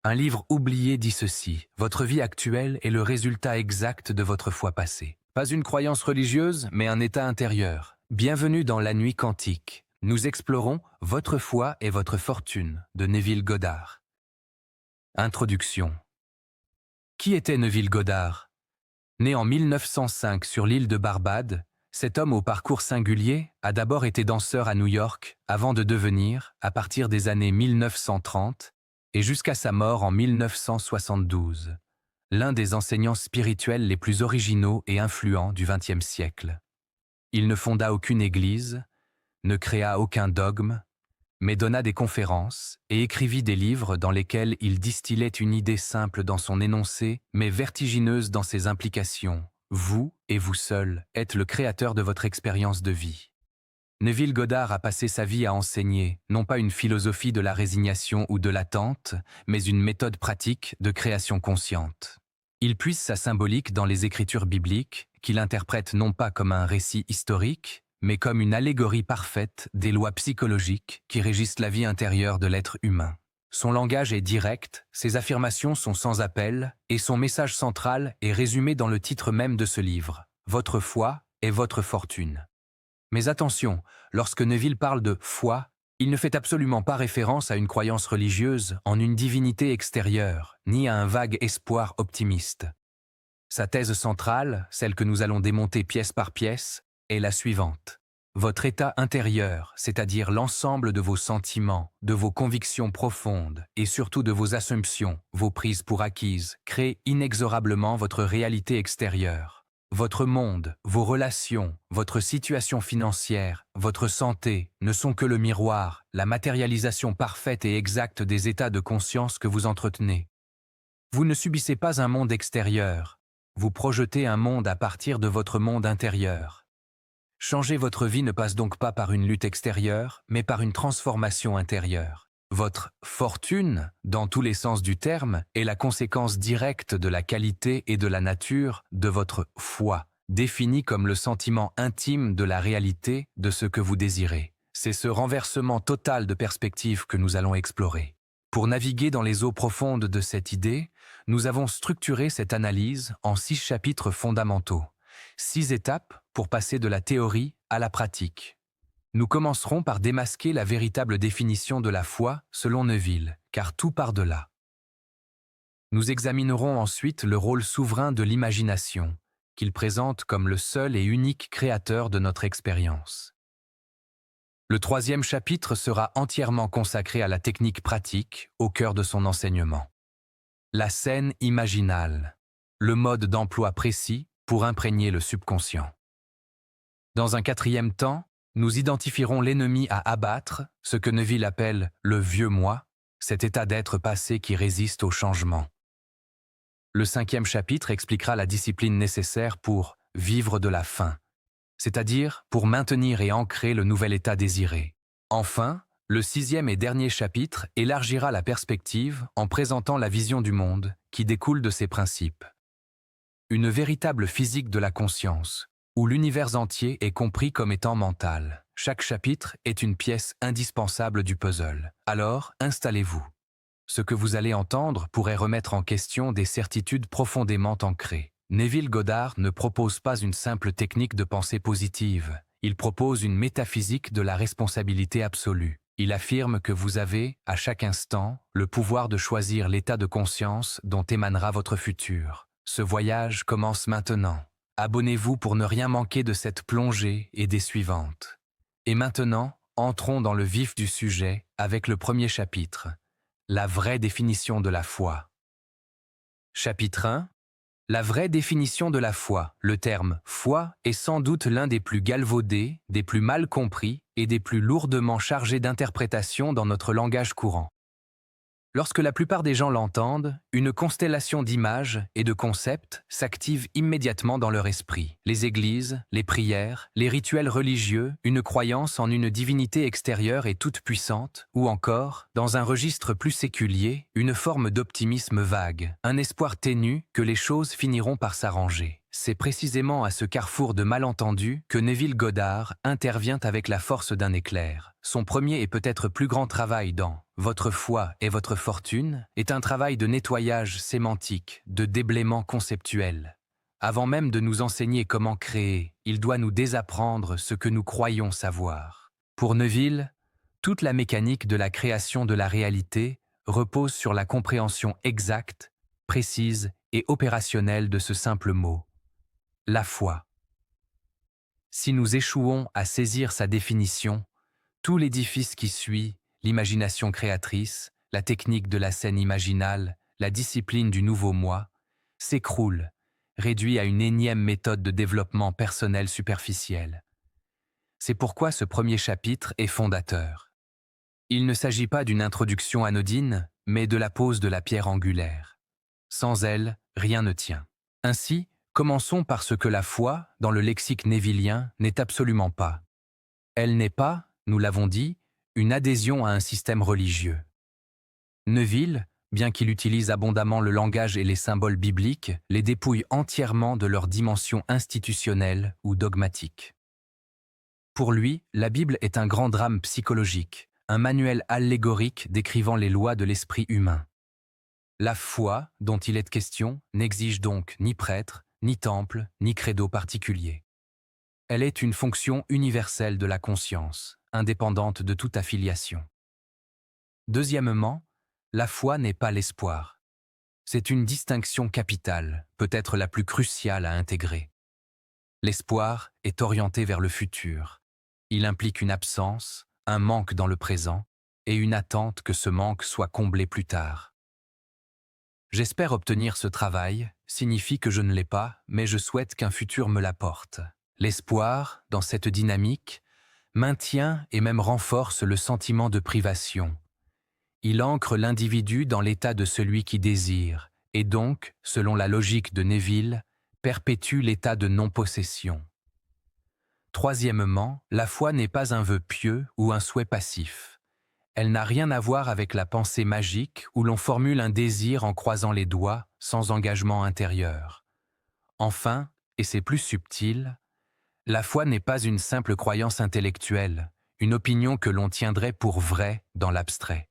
Un livre oublié dit ceci: votre vie actuelle est le résultat exact de votre foi passée. Pas une croyance religieuse, mais un état intérieur. Bienvenue dans La Nuit Quantique. Nous explorons Votre foi et votre fortune de Neville Goddard. Introduction. Qui était Neville Goddard? Né en 1905 sur l'île de Barbade, cet homme au parcours singulier a d'abord été danseur à New York avant de devenir, à partir des années 1930 et jusqu'à sa mort en 1972, l'un des enseignants spirituels les plus originaux et influents du XXe siècle. Il ne fonda aucune église, ne créa aucun dogme, mais donna des conférences et écrivit des livres dans lesquels il distillait une idée simple dans son énoncé, mais vertigineuse dans ses implications. Vous, et vous seul, êtes le créateur de votre expérience de vie. Neville Goddard a passé sa vie à enseigner, non pas une philosophie de la résignation ou de l'attente, mais une méthode pratique de création consciente. Il puise sa symbolique dans les écritures bibliques, qu'il interprète non pas comme un récit historique, mais comme une allégorie parfaite des lois psychologiques qui régissent la vie intérieure de l'être humain. Son langage est direct, ses affirmations sont sans appel, et son message central est résumé dans le titre même de ce livre, « Votre foi est votre fortune ». Mais attention, lorsque Neville parle de « foi », il ne fait absolument pas référence à une croyance religieuse en une divinité extérieure, ni à un vague espoir optimiste. Sa thèse centrale, celle que nous allons démonter pièce par pièce, est la suivante. Votre état intérieur, c'est-à-dire l'ensemble de vos sentiments, de vos convictions profondes et surtout de vos assumptions, vos prises pour acquises, crée inexorablement votre réalité extérieure. Votre monde, vos relations, votre situation financière, votre santé ne sont que le miroir, la matérialisation parfaite et exacte des états de conscience que vous entretenez. Vous ne subissez pas un monde extérieur, vous projetez un monde à partir de votre monde intérieur. Changer votre vie ne passe donc pas par une lutte extérieure, mais par une transformation intérieure. Votre fortune, dans tous les sens du terme, est la conséquence directe de la qualité et de la nature de votre foi, définie comme le sentiment intime de la réalité de ce que vous désirez. C'est ce renversement total de perspective que nous allons explorer. Pour naviguer dans les eaux profondes de cette idée, nous avons structuré cette analyse en 6 chapitres fondamentaux, 6 étapes pour passer de la théorie à la pratique. Nous commencerons par démasquer la véritable définition de la foi selon Neville, car tout part de là. Nous examinerons ensuite le rôle souverain de l'imagination, qu'il présente comme le seul et unique créateur de notre expérience. Le 3e chapitre sera entièrement consacré à la technique pratique au cœur de son enseignement. La scène imaginale, le mode d'emploi précis pour imprégner le subconscient. Dans un 4e temps, nous identifierons l'ennemi à abattre, ce que Neville appelle le vieux moi, cet état d'être passé qui résiste au changement. Le 5e chapitre expliquera la discipline nécessaire pour vivre de la faim, c'est-à-dire pour maintenir et ancrer le nouvel état désiré. Enfin, le 6e et dernier chapitre élargira la perspective en présentant la vision du monde qui découle de ces principes. Une véritable physique de la conscience, où l'univers entier est compris comme étant mental. Chaque chapitre est une pièce indispensable du puzzle. Alors, installez-vous. Ce que vous allez entendre pourrait remettre en question des certitudes profondément ancrées. Neville Goddard ne propose pas une simple technique de pensée positive. Il propose une métaphysique de la responsabilité absolue. Il affirme que vous avez, à chaque instant, le pouvoir de choisir l'état de conscience dont émanera votre futur. Ce voyage commence maintenant. Abonnez-vous pour ne rien manquer de cette plongée et des suivantes. Et maintenant, entrons dans le vif du sujet avec le premier chapitre, la vraie définition de la foi. Chapitre 1. La vraie définition de la foi. Le terme « foi » est sans doute l'un des plus galvaudés, des plus mal compris et des plus lourdement chargés d'interprétation dans notre langage courant. Lorsque la plupart des gens l'entendent, une constellation d'images et de concepts s'active immédiatement dans leur esprit. Les églises, les prières, les rituels religieux, une croyance en une divinité extérieure et toute puissante, ou encore, dans un registre plus séculier, une forme d'optimisme vague, un espoir ténu que les choses finiront par s'arranger. c'est précisément à ce carrefour de malentendus que Neville Goddard intervient avec la force d'un éclair. Son premier et peut-être plus grand travail dans « Votre foi et votre fortune » est un travail de nettoyage sémantique, de déblaiement conceptuel. Avant même de nous enseigner comment créer, il doit nous désapprendre ce que nous croyons savoir. Pour Neville, toute la mécanique de la création de la réalité repose sur la compréhension exacte, précise et opérationnelle de ce simple mot, la foi. Si nous échouons à saisir sa définition, tout l'édifice qui suit, l'imagination créatrice, la technique de la scène imaginale, la discipline du nouveau moi, s'écroule, réduit à une énième méthode de développement personnel superficiel. C'est pourquoi ce premier chapitre est fondateur. Il ne s'agit pas d'une introduction anodine, mais de la pose de la pierre angulaire. Sans elle, rien ne tient. Ainsi, commençons par ce que la foi, dans le lexique névillien, n'est absolument pas. Elle n'est pas, nous l'avons dit, une adhésion à un système religieux. Neville, bien qu'il utilise abondamment le langage et les symboles bibliques, les dépouille entièrement de leur dimension institutionnelle ou dogmatique. Pour lui, la Bible est un grand drame psychologique, un manuel allégorique décrivant les lois de l'esprit humain. La foi, dont il est question, n'exige donc ni prêtre, ni temple, ni credo particulier. Elle est une fonction universelle de la conscience, indépendante de toute affiliation. Deuxièmement, la foi n'est pas l'espoir. C'est une distinction capitale, peut-être la plus cruciale à intégrer. L'espoir est orienté vers le futur. Il implique une absence, un manque dans le présent, et une attente que ce manque soit comblé plus tard. J'espère obtenir ce travail, signifie que je ne l'ai pas, mais je souhaite qu'un futur me l'apporte. L'espoir, dans cette dynamique, maintient et même renforce le sentiment de privation. Il ancre l'individu dans l'état de celui qui désire, et donc, selon la logique de Neville, perpétue l'état de non-possession. Troisièmement, la foi n'est pas un vœu pieux ou un souhait passif. Elle n'a rien à voir avec la pensée magique où l'on formule un désir en croisant les doigts, sans engagement intérieur. Enfin, et c'est plus subtil, la foi n'est pas une simple croyance intellectuelle, une opinion que l'on tiendrait pour vraie dans l'abstrait.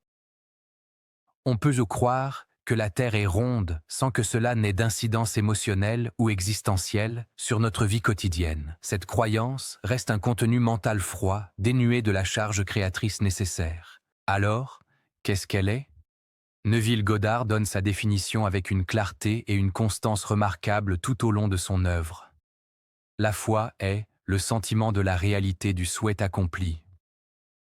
On peut croire que la Terre est ronde sans que cela n'ait d'incidence émotionnelle ou existentielle sur notre vie quotidienne. Cette croyance reste un contenu mental froid, dénué de la charge créatrice nécessaire. Alors, qu'est-ce qu'elle est ? Neville Goddard donne sa définition avec une clarté et une constance remarquables tout au long de son œuvre. La foi est le sentiment de la réalité du souhait accompli.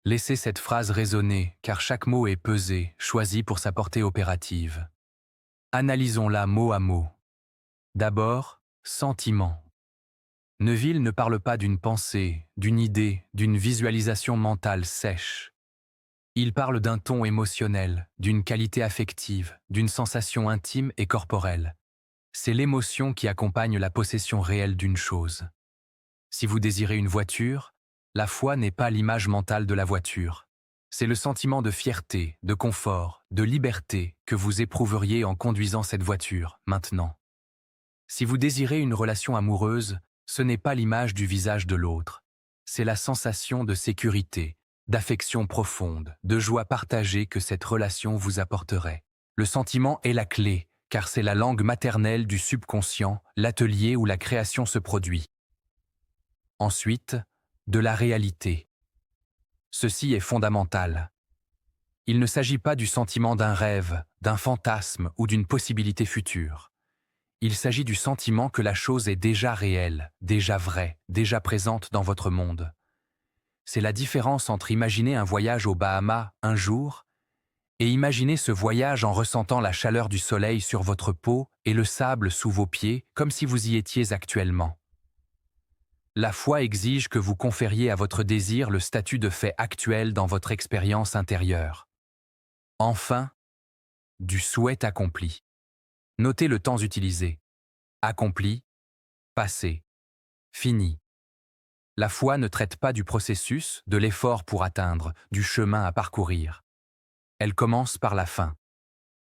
Laissez cette phrase résonner, car chaque mot est pesé, choisi pour sa portée opérative. Analysons-la mot à mot. D'abord, sentiment. Neville ne parle pas d'une pensée, d'une idée, d'une visualisation mentale sèche. Il parle d'un ton émotionnel, d'une qualité affective, d'une sensation intime et corporelle. C'est l'émotion qui accompagne la possession réelle d'une chose. Si vous désirez une voiture, la foi n'est pas l'image mentale de la voiture. C'est le sentiment de fierté, de confort, de liberté que vous éprouveriez en conduisant cette voiture, maintenant. Si vous désirez une relation amoureuse, ce n'est pas l'image du visage de l'autre. C'est la sensation de sécurité, d'affection profonde, de joie partagée que cette relation vous apporterait. Le sentiment est la clé, car c'est la langue maternelle du subconscient, l'atelier où la création se produit. Ensuite, de la réalité. Ceci est fondamental. Il ne s'agit pas du sentiment d'un rêve, d'un fantasme ou d'une possibilité future. Il s'agit du sentiment que la chose est déjà réelle, déjà vraie, déjà présente dans votre monde. C'est la différence entre imaginer un voyage aux Bahamas un jour et imaginer ce voyage en ressentant la chaleur du soleil sur votre peau et le sable sous vos pieds comme si vous y étiez actuellement. La foi exige que vous confériez à votre désir le statut de fait actuel dans votre expérience intérieure. Enfin, du souhait accompli. Notez le temps utilisé. Accompli, passé, fini. La foi ne traite pas du processus, de l'effort pour atteindre, du chemin à parcourir. Elle commence par la fin.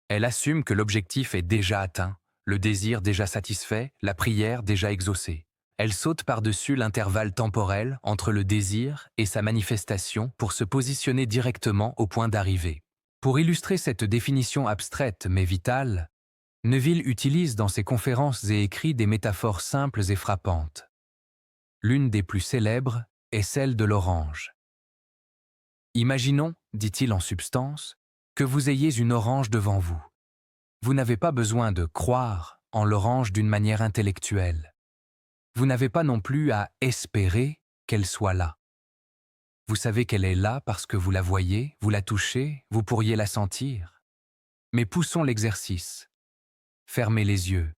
Elle assume que l'objectif est déjà atteint, le désir déjà satisfait, la prière déjà exaucée. Elle saute par-dessus l'intervalle temporel entre le désir et sa manifestation pour se positionner directement au point d'arrivée. Pour illustrer cette définition abstraite mais vitale, Neville utilise dans ses conférences et écrits des métaphores simples et frappantes. L'une des plus célèbres est celle de l'orange. Imaginons, dit-il en substance, que vous ayez une orange devant vous. Vous n'avez pas besoin de croire en l'orange d'une manière intellectuelle. Vous n'avez pas non plus à espérer qu'elle soit là. Vous savez qu'elle est là parce que vous la voyez, vous la touchez, vous pourriez la sentir. Mais poussons l'exercice. Fermez les yeux.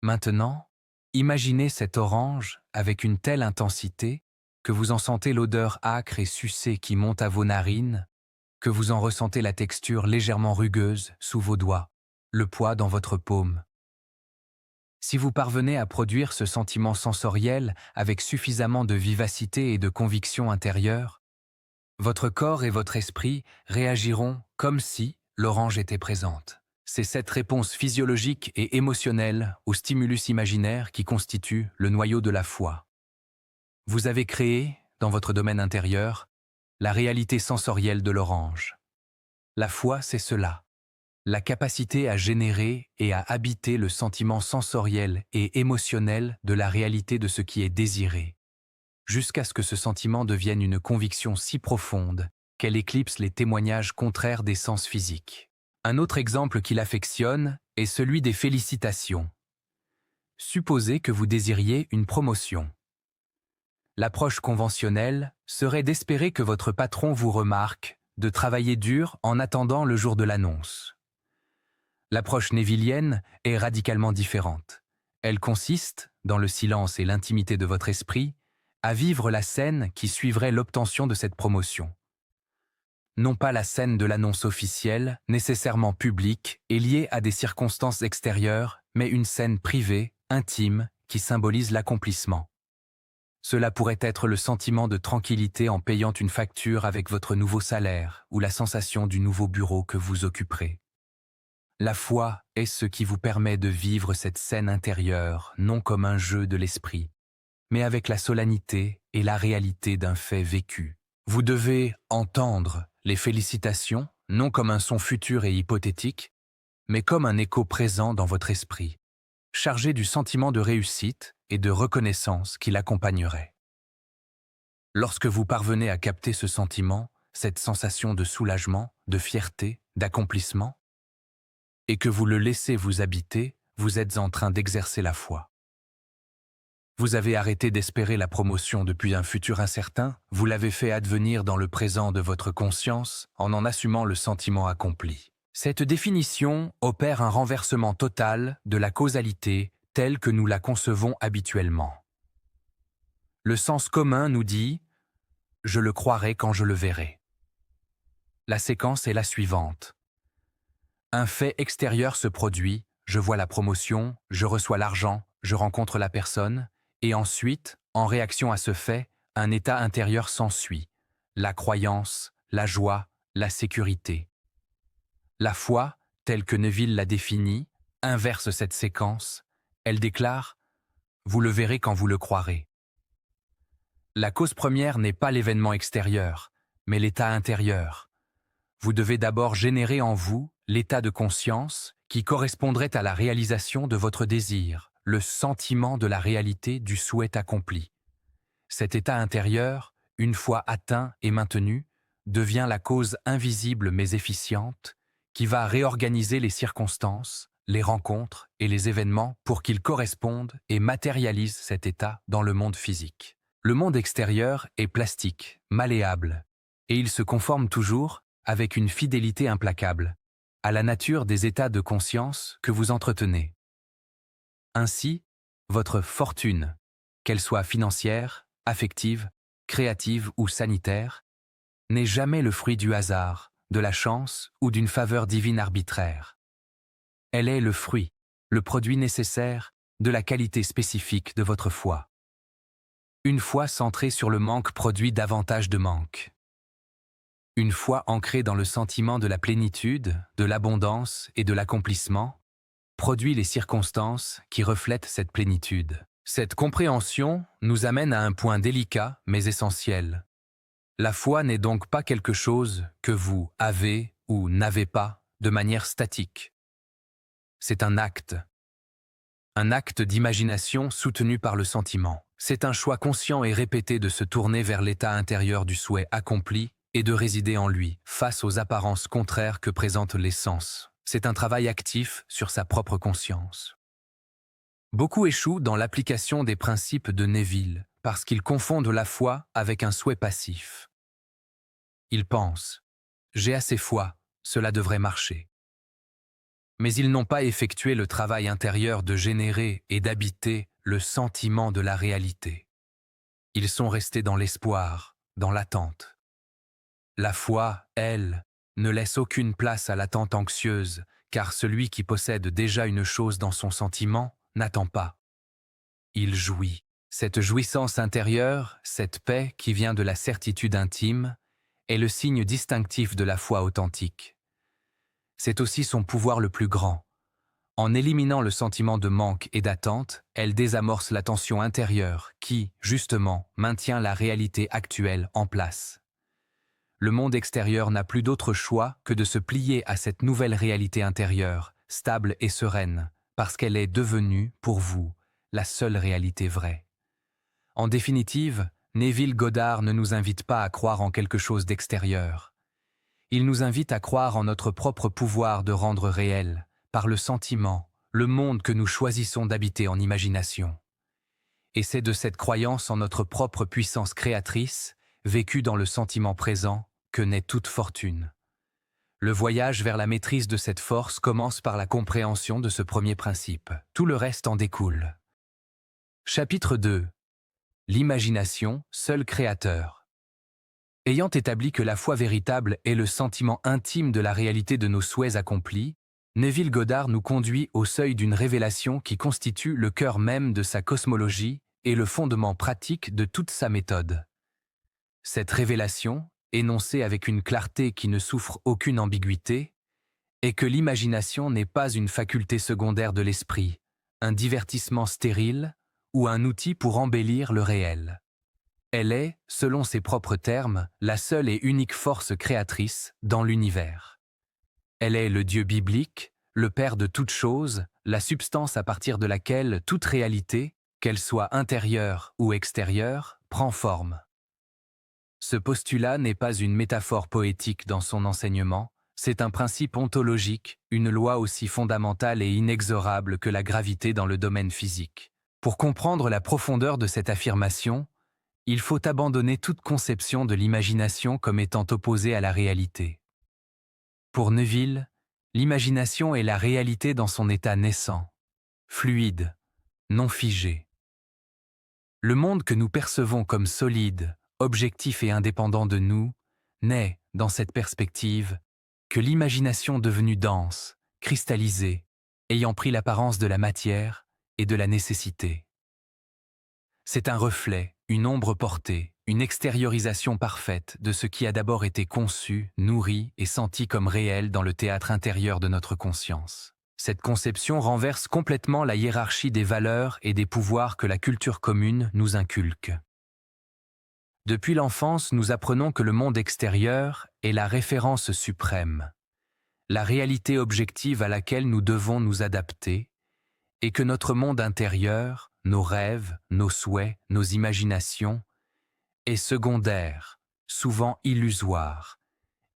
Maintenant, imaginez cette orange avec une telle intensité que vous en sentez l'odeur âcre et sucée qui monte à vos narines, que vous en ressentez la texture légèrement rugueuse sous vos doigts, le poids dans votre paume. Si vous parvenez à produire ce sentiment sensoriel avec suffisamment de vivacité et de conviction intérieure, votre corps et votre esprit réagiront comme si l'orange était présente. C'est cette réponse physiologique et émotionnelle au stimulus imaginaire qui constitue le noyau de la foi. Vous avez créé, dans votre domaine intérieur, la réalité sensorielle de l'orange. La foi, c'est cela. La capacité à générer et à habiter le sentiment sensoriel et émotionnel de la réalité de ce qui est désiré, jusqu'à ce que ce sentiment devienne une conviction si profonde qu'elle éclipse les témoignages contraires des sens physiques. Un autre exemple qu'il affectionne est celui des félicitations. Supposez que vous désiriez une promotion. L'approche conventionnelle serait d'espérer que votre patron vous remarque, de travailler dur en attendant le jour de l'annonce. L'approche nevillienne est radicalement différente. Elle consiste, dans le silence et l'intimité de votre esprit, à vivre la scène qui suivrait l'obtention de cette promotion. Non pas la scène de l'annonce officielle, nécessairement publique et liée à des circonstances extérieures, mais une scène privée, intime, qui symbolise l'accomplissement. Cela pourrait être le sentiment de tranquillité en payant une facture avec votre nouveau salaire ou la sensation du nouveau bureau que vous occuperez. La foi est ce qui vous permet de vivre cette scène intérieure, non comme un jeu de l'esprit, mais avec la solennité et la réalité d'un fait vécu. Vous devez entendre les félicitations, non comme un son futur et hypothétique, mais comme un écho présent dans votre esprit, chargé du sentiment de réussite et de reconnaissance qui l'accompagnerait. Lorsque vous parvenez à capter ce sentiment, cette sensation de soulagement, de fierté, d'accomplissement, et que vous le laissez vous habiter, vous êtes en train d'exercer la foi. Vous avez arrêté d'espérer la promotion depuis un futur incertain, vous l'avez fait advenir dans le présent de votre conscience en assumant le sentiment accompli. Cette définition opère un renversement total de la causalité telle que nous la concevons habituellement. Le sens commun nous dit « je le croirai quand je le verrai ». La séquence est la suivante. Un fait extérieur se produit, je vois la promotion, je reçois l'argent, je rencontre la personne, et ensuite, en réaction à ce fait, un état intérieur s'ensuit, la croyance, la joie, la sécurité. La foi, telle que Neville l'a définie, inverse cette séquence, elle déclare « vous le verrez quand vous le croirez ». La cause première n'est pas l'événement extérieur, mais l'état intérieur. Vous devez d'abord générer en vous l'état de conscience qui correspondrait à la réalisation de votre désir, le sentiment de la réalité du souhait accompli. Cet état intérieur, une fois atteint et maintenu, devient la cause invisible mais efficiente qui va réorganiser les circonstances, les rencontres et les événements pour qu'ils correspondent et matérialisent cet état dans le monde physique. Le monde extérieur est plastique, malléable, et il se conforme toujours, avec une fidélité implacable, à la nature des états de conscience que vous entretenez. Ainsi, votre fortune, qu'elle soit financière, affective, créative ou sanitaire, n'est jamais le fruit du hasard, de la chance ou d'une faveur divine arbitraire. Elle est le fruit, le produit nécessaire de la qualité spécifique de votre foi. Une foi centrée sur le manque produit davantage de manque. Une foi ancrée dans le sentiment de la plénitude, de l'abondance et de l'accomplissement produit les circonstances qui reflètent cette plénitude. Cette compréhension nous amène à un point délicat mais essentiel. La foi n'est donc pas quelque chose que vous avez ou n'avez pas de manière statique. C'est un acte d'imagination soutenu par le sentiment. C'est un choix conscient et répété de se tourner vers l'état intérieur du souhait accompli et de résider en lui, face aux apparences contraires que présentent les sens. C'est un travail actif sur sa propre conscience. Beaucoup échouent dans l'application des principes de Neville, parce qu'ils confondent la foi avec un souhait passif. Ils pensent « j'ai assez foi, cela devrait marcher ». Mais ils n'ont pas effectué le travail intérieur de générer et d'habiter le sentiment de la réalité. Ils sont restés dans l'espoir, dans l'attente. La foi, elle, ne laisse aucune place à l'attente anxieuse, car celui qui possède déjà une chose dans son sentiment n'attend pas. Il jouit. Cette jouissance intérieure, cette paix qui vient de la certitude intime, est le signe distinctif de la foi authentique. C'est aussi son pouvoir le plus grand. En éliminant le sentiment de manque et d'attente, elle désamorce la tension intérieure qui, justement, maintient la réalité actuelle en place. Le monde extérieur n'a plus d'autre choix que de se plier à cette nouvelle réalité intérieure, stable et sereine, parce qu'elle est devenue, pour vous, la seule réalité vraie. En définitive, Neville Goddard ne nous invite pas à croire en quelque chose d'extérieur. Il nous invite à croire en notre propre pouvoir de rendre réel, par le sentiment, le monde que nous choisissons d'habiter en imagination. Et c'est de cette croyance en notre propre puissance créatrice, vécue dans le sentiment présent, que naît toute fortune. Le voyage vers la maîtrise de cette force commence par la compréhension de ce premier principe. Tout le reste en découle. Chapitre 2. L'imagination, seul créateur. Ayant établi que la foi véritable est le sentiment intime de la réalité de nos souhaits accomplis, Neville Goddard nous conduit au seuil d'une révélation qui constitue le cœur même de sa cosmologie et le fondement pratique de toute sa méthode. Cette révélation, énoncée avec une clarté qui ne souffre aucune ambiguïté, est que l'imagination n'est pas une faculté secondaire de l'esprit, un divertissement stérile ou un outil pour embellir le réel. Elle est, selon ses propres termes, la seule et unique force créatrice dans l'univers. Elle est le Dieu biblique, le Père de toutes choses, la substance à partir de laquelle toute réalité, qu'elle soit intérieure ou extérieure, prend forme. Ce postulat n'est pas une métaphore poétique dans son enseignement, c'est un principe ontologique, une loi aussi fondamentale et inexorable que la gravité dans le domaine physique. Pour comprendre la profondeur de cette affirmation, il faut abandonner toute conception de l'imagination comme étant opposée à la réalité. Pour Neville, l'imagination est la réalité dans son état naissant, fluide, non figé. Le monde que nous percevons comme solide, objectif et indépendant de nous, n'est, dans cette perspective, que l'imagination devenue dense, cristallisée, ayant pris l'apparence de la matière et de la nécessité. C'est un reflet, une ombre portée, une extériorisation parfaite de ce qui a d'abord été conçu, nourri et senti comme réel dans le théâtre intérieur de notre conscience. Cette conception renverse complètement la hiérarchie des valeurs et des pouvoirs que la culture commune nous inculque. Depuis l'enfance, nous apprenons que le monde extérieur est la référence suprême, la réalité objective à laquelle nous devons nous adapter, et que notre monde intérieur, nos rêves, nos souhaits, nos imaginations, est secondaire, souvent illusoire,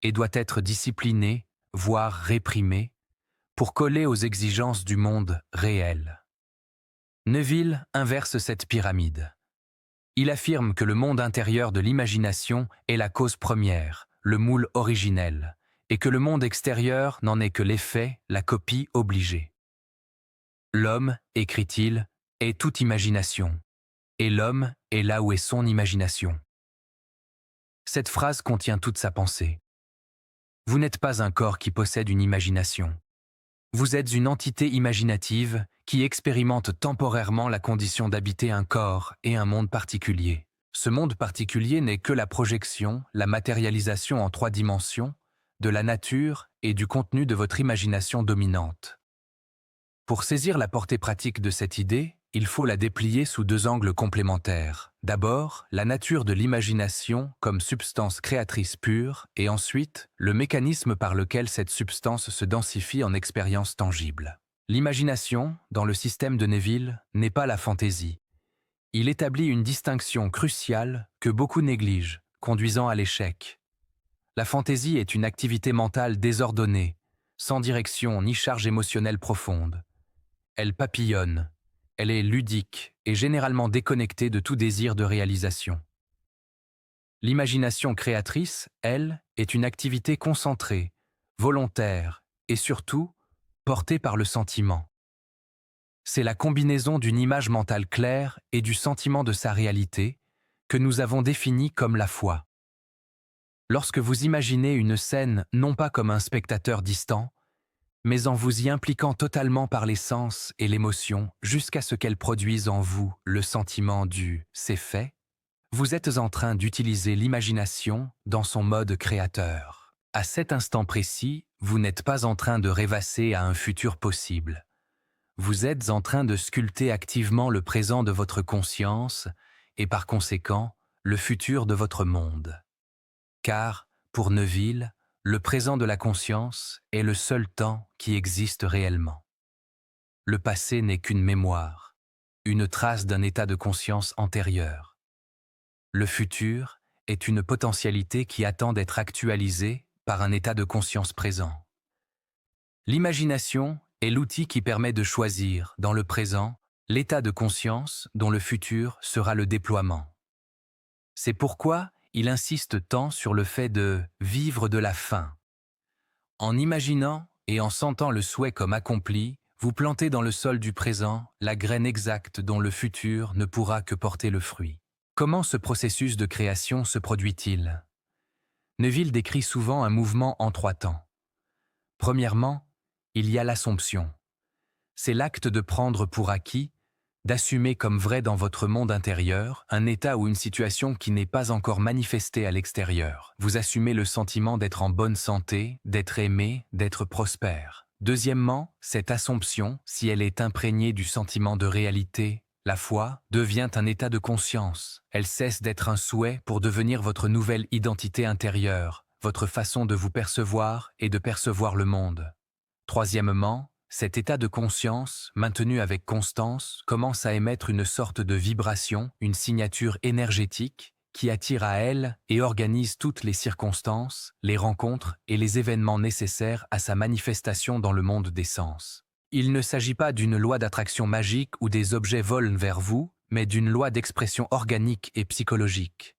et doit être discipliné, voire réprimé, pour coller aux exigences du monde réel. Neville inverse cette pyramide. Il affirme que le monde intérieur de l'imagination est la cause première, le moule originel, et que le monde extérieur n'en est que l'effet, la copie obligée. L'homme, écrit-il, est toute imagination, et l'homme est là où est son imagination. Cette phrase contient toute sa pensée. Vous n'êtes pas un corps qui possède une imagination. Vous êtes une entité imaginative qui expérimente temporairement la condition d'habiter un corps et un monde particulier. Ce monde particulier n'est que la projection, la matérialisation en 3 dimensions, de la nature et du contenu de votre imagination dominante. Pour saisir la portée pratique de cette idée, il faut la déplier sous deux angles complémentaires. D'abord, la nature de l'imagination comme substance créatrice pure, et ensuite, le mécanisme par lequel cette substance se densifie en expérience tangible. L'imagination, dans le système de Neville, n'est pas la fantaisie. Il établit une distinction cruciale que beaucoup négligent, conduisant à l'échec. La fantaisie est une activité mentale désordonnée, sans direction ni charge émotionnelle profonde. Elle papillonne, elle est ludique et généralement déconnectée de tout désir de réalisation. L'imagination créatrice, elle, est une activité concentrée, volontaire et surtout portée par le sentiment. C'est la combinaison d'une image mentale claire et du sentiment de sa réalité que nous avons définie comme la foi. Lorsque vous imaginez une scène non pas comme un spectateur distant, mais en vous y impliquant totalement par les sens et l'émotion jusqu'à ce qu'elle produise en vous le sentiment du « c'est fait », vous êtes en train d'utiliser l'imagination dans son mode créateur. À cet instant précis, vous n'êtes pas en train de rêvasser à un futur possible. Vous êtes en train de sculpter activement le présent de votre conscience et par conséquent, le futur de votre monde. Car, pour Neville, le présent de la conscience est le seul temps qui existe réellement. Le passé n'est qu'une mémoire, une trace d'un état de conscience antérieur. Le futur est une potentialité qui attend d'être actualisée par un état de conscience présent. L'imagination est l'outil qui permet de choisir, dans le présent, l'état de conscience dont le futur sera le déploiement. C'est pourquoi il insiste tant sur le fait de vivre de la fin. En imaginant et en sentant le souhait comme accompli, vous plantez dans le sol du présent la graine exacte dont le futur ne pourra que porter le fruit. Comment ce processus de création se produit-il? Neville décrit souvent un mouvement en trois temps. Premièrement, il y a l'assomption. C'est l'acte de prendre pour acquis, d'assumer comme vrai dans votre monde intérieur un état ou une situation qui n'est pas encore manifestée à l'extérieur. Vous assumez le sentiment d'être en bonne santé, d'être aimé, d'être prospère. Deuxièmement, cette assomption, si elle est imprégnée du sentiment de réalité, la foi, devient un état de conscience. Elle cesse d'être un souhait pour devenir votre nouvelle identité intérieure, votre façon de vous percevoir et de percevoir le monde. Troisièmement, cet état de conscience, maintenu avec constance, commence à émettre une sorte de vibration, une signature énergétique, qui attire à elle et organise toutes les circonstances, les rencontres et les événements nécessaires à sa manifestation dans le monde des sens. Il ne s'agit pas d'une loi d'attraction magique où des objets volent vers vous, mais d'une loi d'expression organique et psychologique.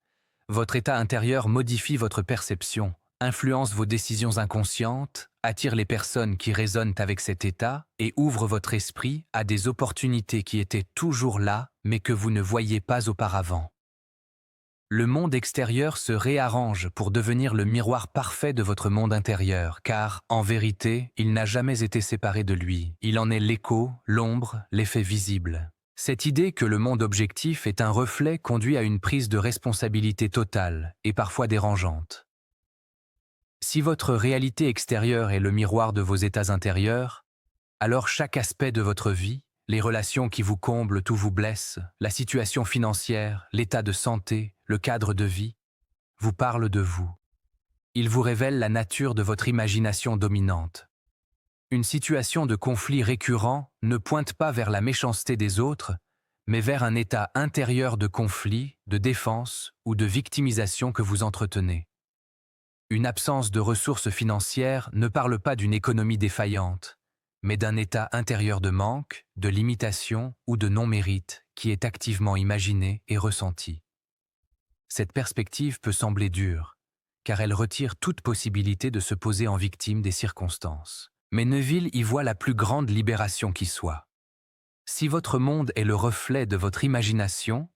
Votre état intérieur modifie votre perception, influence vos décisions inconscientes, attire les personnes qui résonnent avec cet état et ouvre votre esprit à des opportunités qui étaient toujours là, mais que vous ne voyiez pas auparavant. Le monde extérieur se réarrange pour devenir le miroir parfait de votre monde intérieur, car, en vérité, il n'a jamais été séparé de lui. Il en est l'écho, l'ombre, l'effet visible. Cette idée que le monde objectif est un reflet conduit à une prise de responsabilité totale et parfois dérangeante. Si votre réalité extérieure est le miroir de vos états intérieurs, alors chaque aspect de votre vie, les relations qui vous comblent, tout vous blesse, la situation financière, l'état de santé, le cadre de vie, vous parle de vous. Il vous révèle la nature de votre imagination dominante. Une situation de conflit récurrent ne pointe pas vers la méchanceté des autres, mais vers un état intérieur de conflit, de défense ou de victimisation que vous entretenez. Une absence de ressources financières ne parle pas d'une économie défaillante, mais d'un état intérieur de manque, de limitation ou de non-mérite qui est activement imaginé et ressenti. Cette perspective peut sembler dure, car elle retire toute possibilité de se poser en victime des circonstances. Mais Neville y voit la plus grande libération qui soit. Si votre monde est le reflet de votre imagination,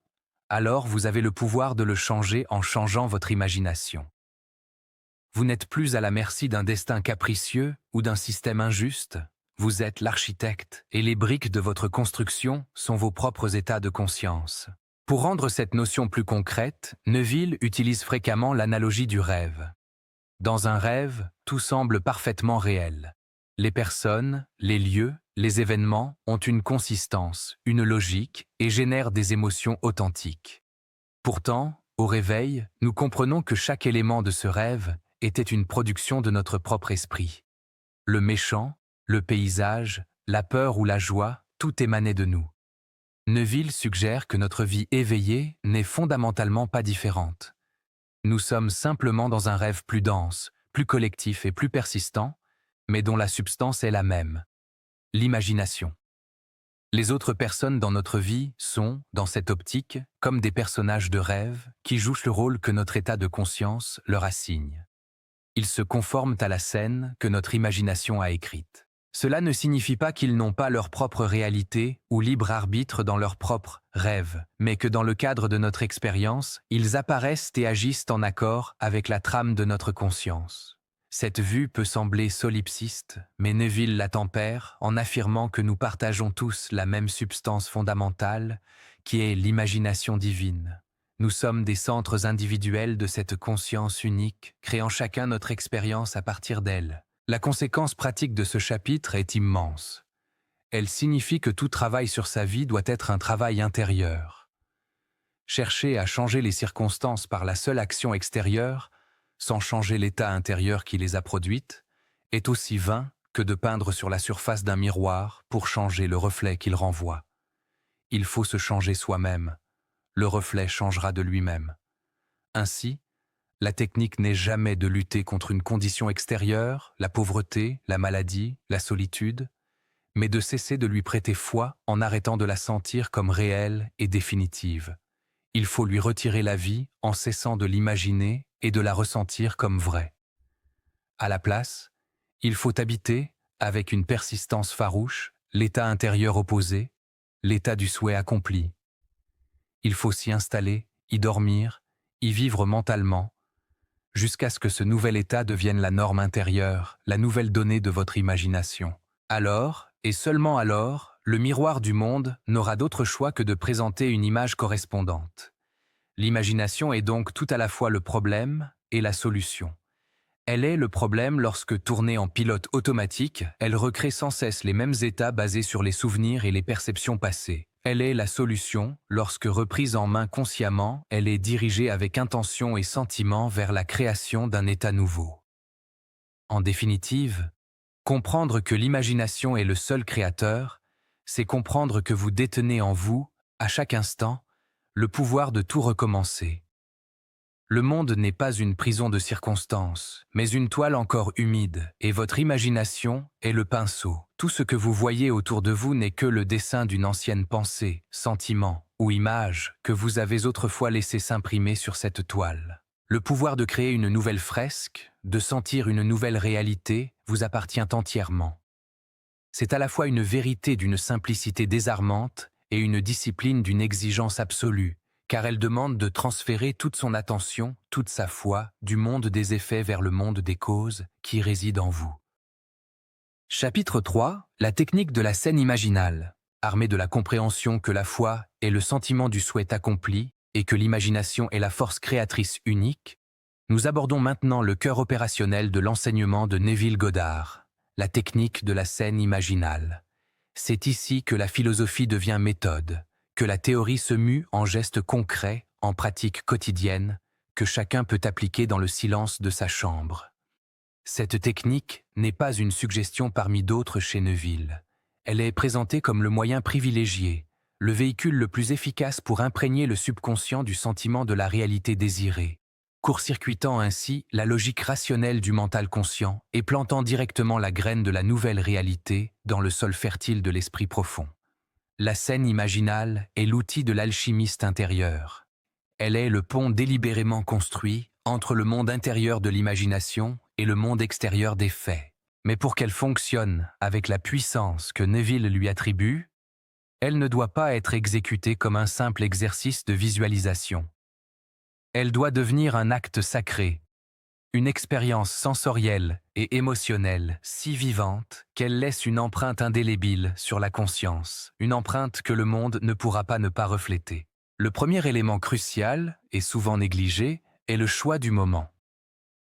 alors vous avez le pouvoir de le changer en changeant votre imagination. Vous n'êtes plus à la merci d'un destin capricieux ou d'un système injuste. Vous êtes l'architecte et les briques de votre construction sont vos propres états de conscience. Pour rendre cette notion plus concrète, Neville utilise fréquemment l'analogie du rêve. Dans un rêve, tout semble parfaitement réel. Les personnes, les lieux, Les événements ont une consistance, une logique et génèrent des émotions authentiques. Pourtant, au réveil, nous comprenons que chaque élément de ce rêve était une production de notre propre esprit. Le méchant, le paysage, la peur ou la joie, tout émanait de nous. Neville suggère que notre vie éveillée n'est fondamentalement pas différente. Nous sommes simplement dans un rêve plus dense, plus collectif et plus persistant, mais dont la substance est la même. L'imagination. Les autres personnes dans notre vie sont, dans cette optique, comme des personnages de rêve qui jouent le rôle que notre état de conscience leur assigne. Ils se conforment à la scène que notre imagination a écrite. Cela ne signifie pas qu'ils n'ont pas leur propre réalité ou libre arbitre dans leurs propres rêves, mais que dans le cadre de notre expérience, ils apparaissent et agissent en accord avec la trame de notre conscience. Cette vue peut sembler solipsiste, mais Neville la tempère en affirmant que nous partageons tous la même substance fondamentale, qui est l'imagination divine. Nous sommes des centres individuels de cette conscience unique, créant chacun notre expérience à partir d'elle. La conséquence pratique de ce chapitre est immense. Elle signifie que tout travail sur sa vie doit être un travail intérieur. Chercher à changer les circonstances par la seule action extérieure, sans changer l'état intérieur qui les a produites, est aussi vain que de peindre sur la surface d'un miroir pour changer le reflet qu'il renvoie. Il faut se changer soi-même. Le reflet changera de lui-même. Ainsi, la technique n'est jamais de lutter contre une condition extérieure, la pauvreté, la maladie, la solitude, mais de cesser de lui prêter foi en arrêtant de la sentir comme réelle et définitive. Il faut lui retirer la vie en cessant de l'imaginer et de la ressentir comme vraie. À la place, il faut habiter, avec une persistance farouche, l'état intérieur opposé, l'état du souhait accompli. Il faut s'y installer, y dormir, y vivre mentalement, jusqu'à ce que ce nouvel état devienne la norme intérieure, la nouvelle donnée de votre imagination. Alors, et seulement alors, le miroir du monde n'aura d'autre choix que de présenter une image correspondante. L'imagination est donc tout à la fois le problème et la solution. Elle est le problème lorsque, tournée en pilote automatique, elle recrée sans cesse les mêmes états basés sur les souvenirs et les perceptions passées. Elle est la solution lorsque, reprise en main consciemment, elle est dirigée avec intention et sentiment vers la création d'un état nouveau. En définitive, comprendre que l'imagination est le seul créateur, c'est comprendre que vous détenez en vous, à chaque instant, le pouvoir de tout recommencer. Le monde n'est pas une prison de circonstances, mais une toile encore humide, et votre imagination est le pinceau. Tout ce que vous voyez autour de vous n'est que le dessin d'une ancienne pensée, sentiment ou image que vous avez autrefois laissé s'imprimer sur cette toile. Le pouvoir de créer une nouvelle fresque, de sentir une nouvelle réalité, vous appartient entièrement. C'est à la fois une vérité d'une simplicité désarmante et une discipline d'une exigence absolue, car elle demande de transférer toute son attention, toute sa foi, du monde des effets vers le monde des causes qui réside en vous. Chapitre 3. La technique de la scène imaginale. Armée de la compréhension que la foi est le sentiment du souhait accompli et que l'imagination est la force créatrice unique, nous abordons maintenant le cœur opérationnel de l'enseignement de Neville Goddard, la technique de la scène imaginale. C'est ici que la philosophie devient méthode, que la théorie se mue en gestes concrets, en pratiques quotidiennes, que chacun peut appliquer dans le silence de sa chambre. Cette technique n'est pas une suggestion parmi d'autres chez Neville. Elle est présentée comme le moyen privilégié, le véhicule le plus efficace pour imprégner le subconscient du sentiment de la réalité désirée, court-circuitant ainsi la logique rationnelle du mental conscient et plantant directement la graine de la nouvelle réalité dans le sol fertile de l'esprit profond. La scène imaginale est l'outil de l'alchimiste intérieur. Elle est le pont délibérément construit entre le monde intérieur de l'imagination et le monde extérieur des faits. Mais pour qu'elle fonctionne avec la puissance que Neville lui attribue, elle ne doit pas être exécutée comme un simple exercice de visualisation. Elle doit devenir un acte sacré, une expérience sensorielle et émotionnelle si vivante qu'elle laisse une empreinte indélébile sur la conscience, une empreinte que le monde ne pourra pas ne pas refléter. Le premier élément crucial, et souvent négligé, est le choix du moment.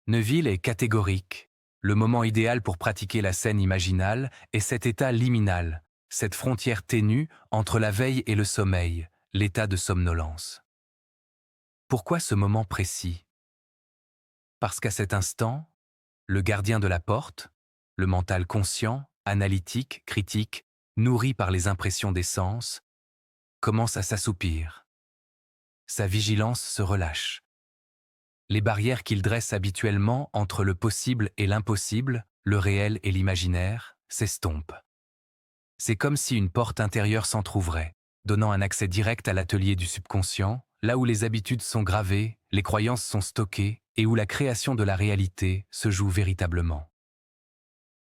Neville est catégorique. Le moment idéal pour pratiquer la scène imaginale est cet état liminal, cette frontière ténue entre la veille et le sommeil, l'état de somnolence. Pourquoi ce moment précis? Parce qu'à cet instant, le gardien de la porte, le mental conscient, analytique, critique, nourri par les impressions des sens, commence à s'assoupir. Sa vigilance se relâche. Les barrières qu'il dresse habituellement entre le possible et l'impossible, le réel et l'imaginaire, s'estompent. C'est comme si une porte intérieure s'entr'ouvrait, donnant un accès direct à l'atelier du subconscient, là où les habitudes sont gravées, les croyances sont stockées et où la création de la réalité se joue véritablement.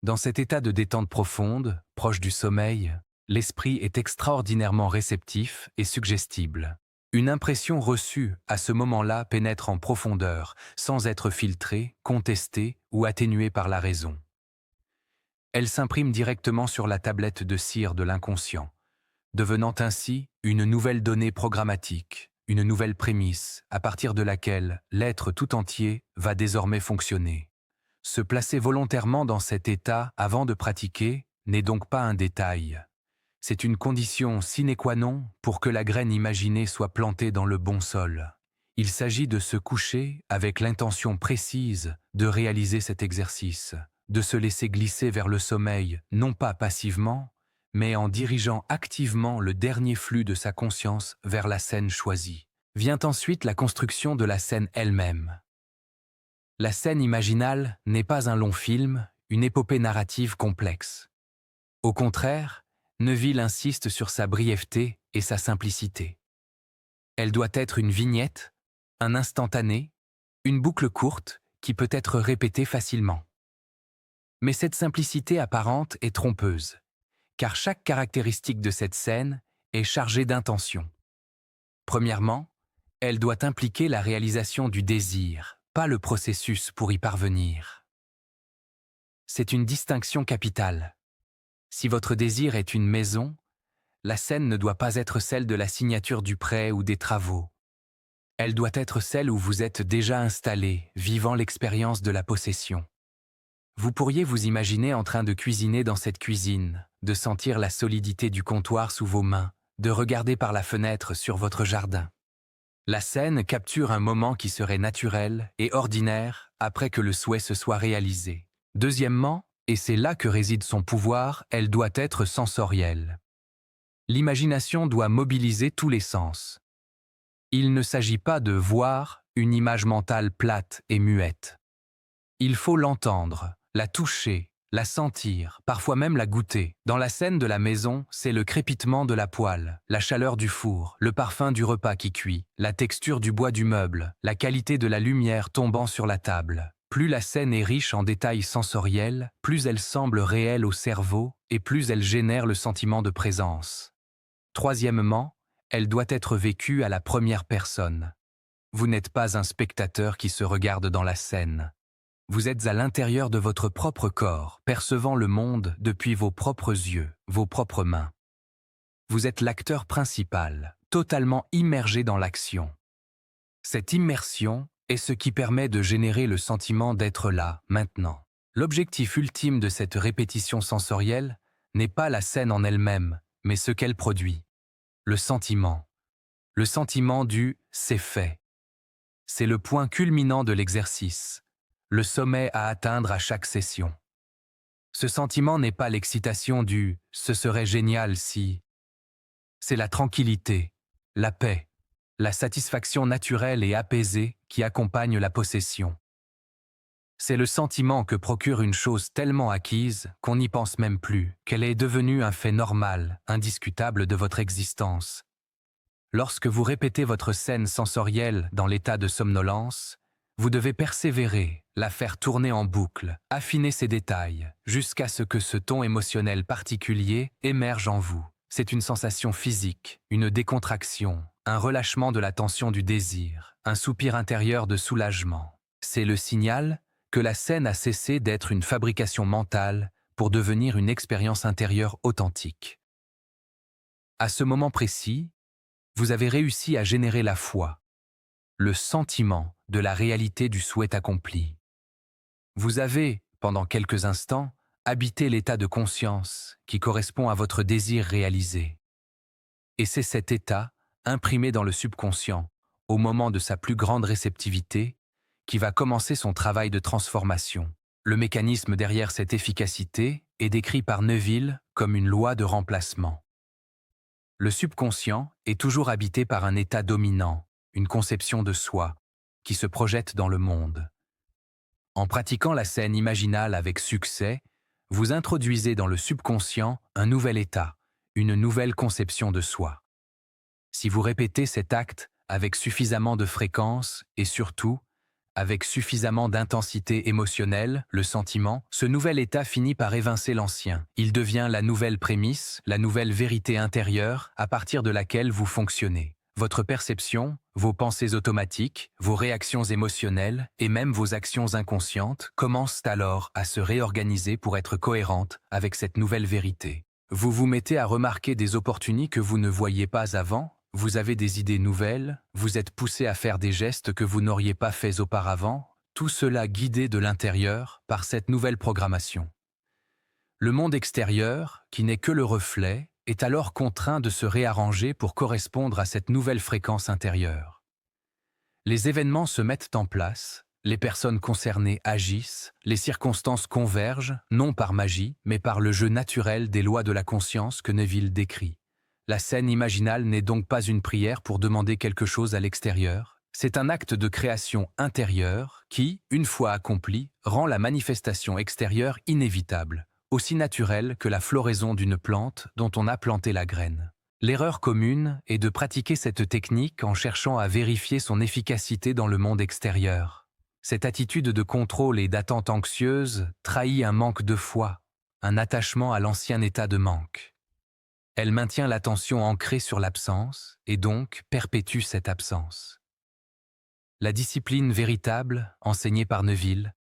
Dans cet état de détente profonde, proche du sommeil, l'esprit est extraordinairement réceptif et suggestible. Une impression reçue à ce moment-là pénètre en profondeur, sans être filtrée, contestée ou atténuée par la raison. Elle s'imprime directement sur la tablette de cire de l'inconscient, devenant ainsi une nouvelle donnée programmatique, une nouvelle prémisse à partir de laquelle l'être tout entier va désormais fonctionner. Se placer volontairement dans cet état avant de pratiquer n'est donc pas un détail. C'est une condition sine qua non pour que la graine imaginée soit plantée dans le bon sol. Il s'agit de se coucher avec l'intention précise de réaliser cet exercice, de se laisser glisser vers le sommeil, non pas passivement, mais en dirigeant activement le dernier flux de sa conscience vers la scène choisie. Vient ensuite la construction de la scène elle-même. La scène imaginale n'est pas un long film, une épopée narrative complexe. Au contraire, Neville insiste sur sa brièveté et sa simplicité. Elle doit être une vignette, un instantané, une boucle courte qui peut être répétée facilement. Mais cette simplicité apparente est trompeuse, car chaque caractéristique de cette scène est chargée d'intention. Premièrement, elle doit impliquer la réalisation du désir, pas le processus pour y parvenir. C'est une distinction capitale. Si votre désir est une maison, la scène ne doit pas être celle de la signature du prêt ou des travaux. Elle doit être celle où vous êtes déjà installé, vivant l'expérience de la possession. Vous pourriez vous imaginer en train de cuisiner dans cette cuisine, de sentir la solidité du comptoir sous vos mains, de regarder par la fenêtre sur votre jardin. La scène capture un moment qui serait naturel et ordinaire après que le souhait se soit réalisé. Deuxièmement, et c'est là que réside son pouvoir, elle doit être sensorielle. L'imagination doit mobiliser tous les sens. Il ne s'agit pas de voir une image mentale plate et muette. Il faut l'entendre, la toucher, la sentir, parfois même la goûter. Dans la scène de la maison, c'est le crépitement de la poêle, la chaleur du four, le parfum du repas qui cuit, la texture du bois du meuble, la qualité de la lumière tombant sur la table. Plus la scène est riche en détails sensoriels, plus elle semble réelle au cerveau et plus elle génère le sentiment de présence. Troisièmement, elle doit être vécue à la première personne. Vous n'êtes pas un spectateur qui se regarde dans la scène. Vous êtes à l'intérieur de votre propre corps, percevant le monde depuis vos propres yeux, vos propres mains. Vous êtes l'acteur principal, totalement immergé dans l'action. Cette immersion est ce qui permet de générer le sentiment d'être là, maintenant. L'objectif ultime de cette répétition sensorielle n'est pas la scène en elle-même, mais ce qu'elle produit. Le sentiment. Le sentiment du « c'est fait ». C'est le point culminant de l'exercice, le sommet à atteindre à chaque session. Ce sentiment n'est pas l'excitation du « ce serait génial si ». C'est la tranquillité, la paix, la satisfaction naturelle et apaisée qui accompagne la possession. C'est le sentiment que procure une chose tellement acquise qu'on n'y pense même plus, qu'elle est devenue un fait normal, indiscutable de votre existence. Lorsque vous répétez votre scène sensorielle dans l'état de somnolence, vous devez persévérer, la faire tourner en boucle, affiner ses détails, jusqu'à ce que ce ton émotionnel particulier émerge en vous. C'est une sensation physique, une décontraction, un relâchement de la tension du désir, un soupir intérieur de soulagement. C'est le signal que la scène a cessé d'être une fabrication mentale pour devenir une expérience intérieure authentique. À ce moment précis, vous avez réussi à générer la foi, le sentiment de la réalité du souhait accompli. Vous avez, pendant quelques instants, habitez l'état de conscience qui correspond à votre désir réalisé. Et c'est cet état, imprimé dans le subconscient, au moment de sa plus grande réceptivité, qui va commencer son travail de transformation. Le mécanisme derrière cette efficacité est décrit par Neville comme une loi de remplacement. Le subconscient est toujours habité par un état dominant, une conception de soi, qui se projette dans le monde. En pratiquant la scène imaginale avec succès, vous introduisez dans le subconscient un nouvel état, une nouvelle conception de soi. Si vous répétez cet acte avec suffisamment de fréquence et surtout, avec suffisamment d'intensité émotionnelle, le sentiment, ce nouvel état finit par évincer l'ancien. Il devient la nouvelle prémisse, la nouvelle vérité intérieure à partir de laquelle vous fonctionnez. Votre perception, vos pensées automatiques, vos réactions émotionnelles et même vos actions inconscientes commencent alors à se réorganiser pour être cohérentes avec cette nouvelle vérité. Vous vous mettez à remarquer des opportunités que vous ne voyiez pas avant. Vous avez des idées nouvelles, vous êtes poussé à faire des gestes que vous n'auriez pas faits auparavant, tout cela guidé de l'intérieur par cette nouvelle programmation. Le monde extérieur, qui n'est que le reflet, est alors contraint de se réarranger pour correspondre à cette nouvelle fréquence intérieure. Les événements se mettent en place, les personnes concernées agissent, les circonstances convergent, non par magie, mais par le jeu naturel des lois de la conscience que Neville décrit. La scène imaginale n'est donc pas une prière pour demander quelque chose à l'extérieur, c'est un acte de création intérieure qui, une fois accompli, rend la manifestation extérieure inévitable, aussi naturelle que la floraison d'une plante dont on a planté la graine. L'erreur commune est de pratiquer cette technique en cherchant à vérifier son efficacité dans le monde extérieur. Cette attitude de contrôle et d'attente anxieuse trahit un manque de foi, un attachement à l'ancien état de manque. Elle maintient l'attention ancrée sur l'absence et donc perpétue cette absence. La discipline véritable, enseignée par Neville,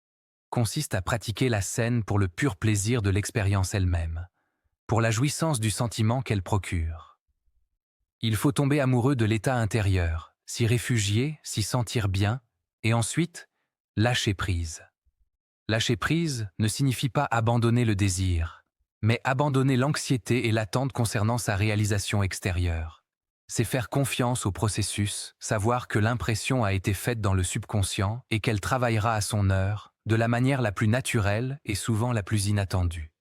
consiste à pratiquer la scène pour le pur plaisir de l'expérience elle-même, pour la jouissance du sentiment qu'elle procure. Il faut tomber amoureux de l'état intérieur, s'y réfugier, s'y sentir bien, et ensuite, lâcher prise. Lâcher prise ne signifie pas abandonner le désir, mais abandonner l'anxiété et l'attente concernant sa réalisation extérieure. C'est faire confiance au processus, savoir que l'impression a été faite dans le subconscient et qu'elle travaillera à son heure, de la manière la plus naturelle et souvent la plus inattendue.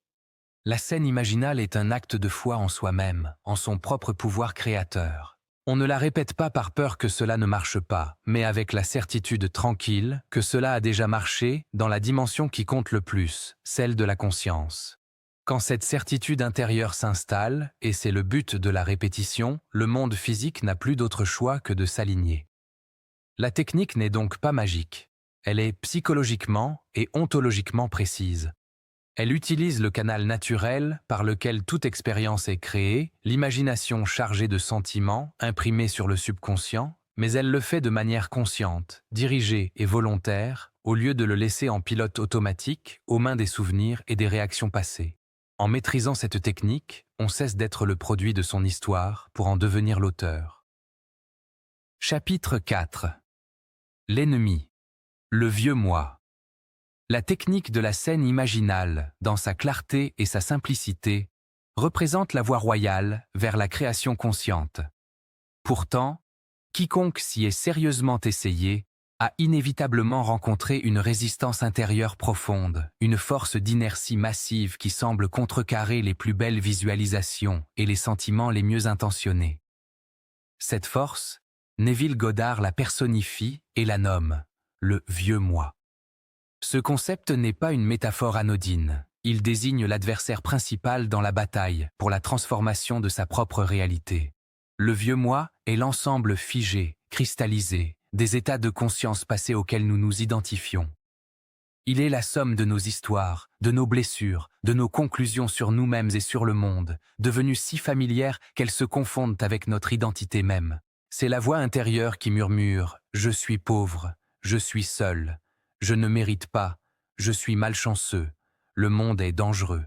La scène imaginale est un acte de foi en soi-même, en son propre pouvoir créateur. On ne la répète pas par peur que cela ne marche pas, mais avec la certitude tranquille que cela a déjà marché dans la dimension qui compte le plus, celle de la conscience. Quand cette certitude intérieure s'installe, et c'est le but de la répétition, le monde physique n'a plus d'autre choix que de s'aligner. La technique n'est donc pas magique. Elle est psychologiquement et ontologiquement précise. Elle utilise le canal naturel par lequel toute expérience est créée, l'imagination chargée de sentiments imprimés sur le subconscient, mais elle le fait de manière consciente, dirigée et volontaire, au lieu de le laisser en pilote automatique aux mains des souvenirs et des réactions passées. En maîtrisant cette technique, on cesse d'être le produit de son histoire pour en devenir l'auteur. Chapitre 4. L'ennemi. Le vieux moi. La technique de la scène imaginale, dans sa clarté et sa simplicité, représente la voie royale vers la création consciente. Pourtant, quiconque s'y est sérieusement essayé a inévitablement rencontré une résistance intérieure profonde, une force d'inertie massive qui semble contrecarrer les plus belles visualisations et les sentiments les mieux intentionnés. Cette force, Neville Goddard la personnifie et la nomme « le vieux moi ». Ce concept n'est pas une métaphore anodine, il désigne l'adversaire principal dans la bataille pour la transformation de sa propre réalité. Le vieux moi est l'ensemble figé, cristallisé, des états de conscience passés auxquels nous nous identifions. Il est la somme de nos histoires, de nos blessures, de nos conclusions sur nous-mêmes et sur le monde, devenues si familières qu'elles se confondent avec notre identité même. C'est la voix intérieure qui murmure « Je suis pauvre, je suis seul, je ne mérite pas, je suis malchanceux, le monde est dangereux ».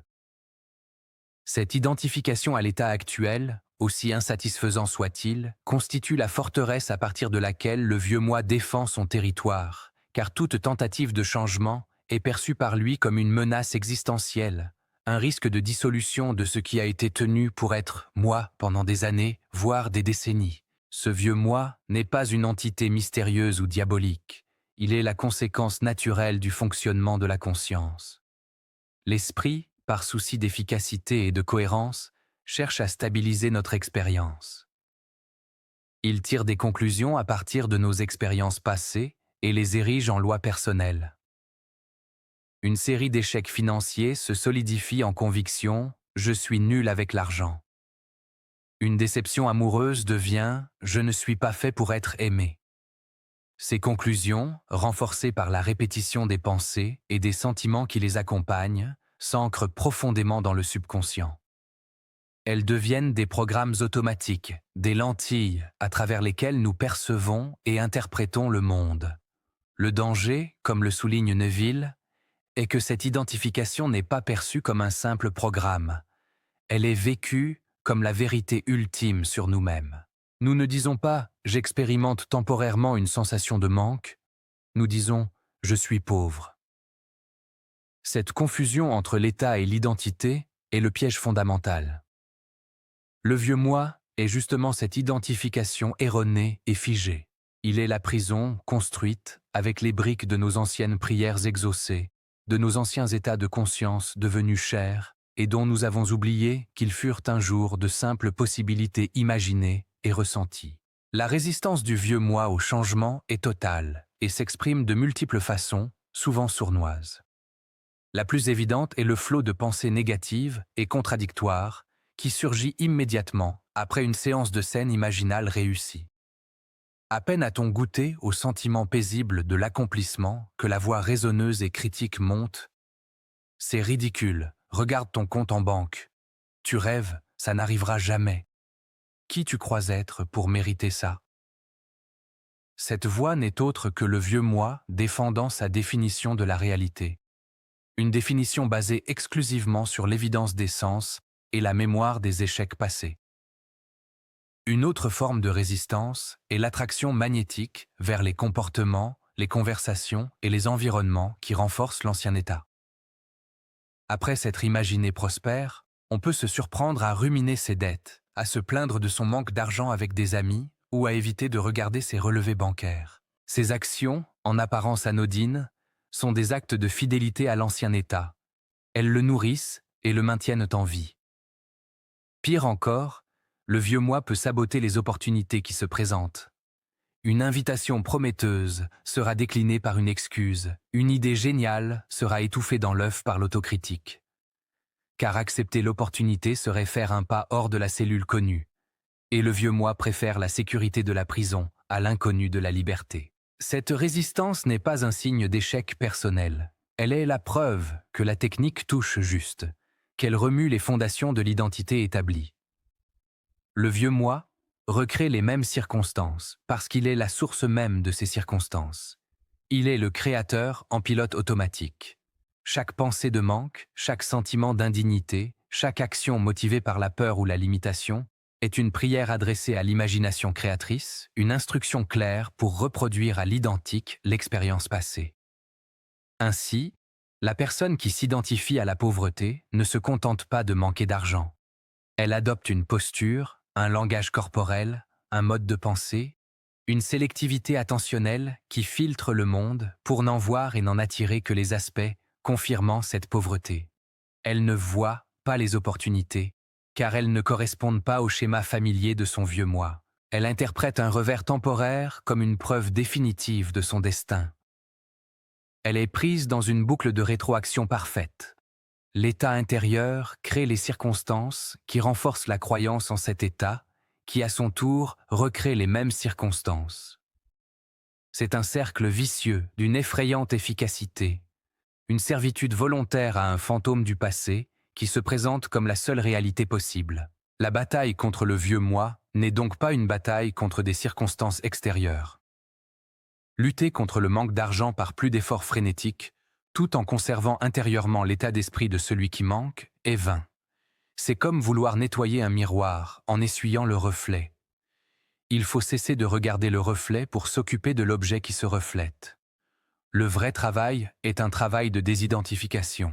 Cette identification à l'état actuel, aussi insatisfaisant soit-il, constitue la forteresse à partir de laquelle le vieux moi défend son territoire, car toute tentative de changement est perçu par lui comme une menace existentielle, un risque de dissolution de ce qui a été tenu pour être moi pendant des années, voire des décennies. Ce vieux moi n'est pas une entité mystérieuse ou diabolique. Il est la conséquence naturelle du fonctionnement de la conscience. L'esprit, par souci d'efficacité et de cohérence, cherche à stabiliser notre expérience. Il tire des conclusions à partir de nos expériences passées et les érige en lois personnelles. Une série d'échecs financiers se solidifie en conviction « je suis nul avec l'argent ». Une déception amoureuse devient « je ne suis pas fait pour être aimé ». Ces conclusions, renforcées par la répétition des pensées et des sentiments qui les accompagnent, s'ancrent profondément dans le subconscient. Elles deviennent des programmes automatiques, des lentilles à travers lesquelles nous percevons et interprétons le monde. Le danger, comme le souligne Neville, est que cette identification n'est pas perçue comme un simple programme. Elle est vécue comme la vérité ultime sur nous-mêmes. Nous ne disons pas « j'expérimente temporairement une sensation de manque », nous disons « je suis pauvre ». Cette confusion entre l'état et l'identité est le piège fondamental. Le vieux moi est justement cette identification erronée et figée. Il est la prison construite avec les briques de nos anciennes prières exaucées, de nos anciens états de conscience devenus chers et dont nous avons oublié qu'ils furent un jour de simples possibilités imaginées et ressenties. La résistance du vieux moi au changement est totale et s'exprime de multiples façons, souvent sournoises. La plus évidente est le flot de pensées négatives et contradictoires qui surgit immédiatement après une séance de scène imaginale réussie. À peine a-t-on goûté au sentiment paisible de l'accomplissement que la voix résonneuse et critique monte. « C'est ridicule, regarde ton compte en banque. Tu rêves, ça n'arrivera jamais. Qui tu crois être pour mériter ça ?» Cette voix n'est autre que le vieux moi défendant sa définition de la réalité. Une définition basée exclusivement sur l'évidence des sens et la mémoire des échecs passés. Une autre forme de résistance est l'attraction magnétique vers les comportements, les conversations et les environnements qui renforcent l'ancien état. Après s'être imaginé prospère, on peut se surprendre à ruminer ses dettes, à se plaindre de son manque d'argent avec des amis ou à éviter de regarder ses relevés bancaires. Ces actions, en apparence anodines, sont des actes de fidélité à l'ancien état. Elles le nourrissent et le maintiennent en vie. Pire encore, le vieux moi peut saboter les opportunités qui se présentent. Une invitation prometteuse sera déclinée par une excuse, une idée géniale sera étouffée dans l'œuf par l'autocritique. Car accepter l'opportunité serait faire un pas hors de la cellule connue. Et le vieux moi préfère la sécurité de la prison à l'inconnu de la liberté. Cette résistance n'est pas un signe d'échec personnel. Elle est la preuve que la technique touche juste, qu'elle remue les fondations de l'identité établie. Le vieux moi recrée les mêmes circonstances parce qu'il est la source même de ces circonstances. Il est le créateur en pilote automatique. Chaque pensée de manque, chaque sentiment d'indignité, chaque action motivée par la peur ou la limitation est une prière adressée à l'imagination créatrice, une instruction claire pour reproduire à l'identique l'expérience passée. Ainsi, la personne qui s'identifie à la pauvreté ne se contente pas de manquer d'argent. Elle adopte une posture, un langage corporel, un mode de pensée, une sélectivité attentionnelle qui filtre le monde pour n'en voir et n'en attirer que les aspects confirmant cette pauvreté. Elle ne voit pas les opportunités, car elles ne correspondent pas au schéma familier de son vieux moi. Elle interprète un revers temporaire comme une preuve définitive de son destin. Elle est prise dans une boucle de rétroaction parfaite. L'état intérieur crée les circonstances qui renforcent la croyance en cet état, qui à son tour recrée les mêmes circonstances. C'est un cercle vicieux d'une effrayante efficacité, une servitude volontaire à un fantôme du passé qui se présente comme la seule réalité possible. La bataille contre le vieux moi n'est donc pas une bataille contre des circonstances extérieures. Lutter contre le manque d'argent par plus d'efforts frénétiques, tout en conservant intérieurement l'état d'esprit de celui qui manque, est vain. C'est comme vouloir nettoyer un miroir en essuyant le reflet. Il faut cesser de regarder le reflet pour s'occuper de l'objet qui se reflète. Le vrai travail est un travail de désidentification.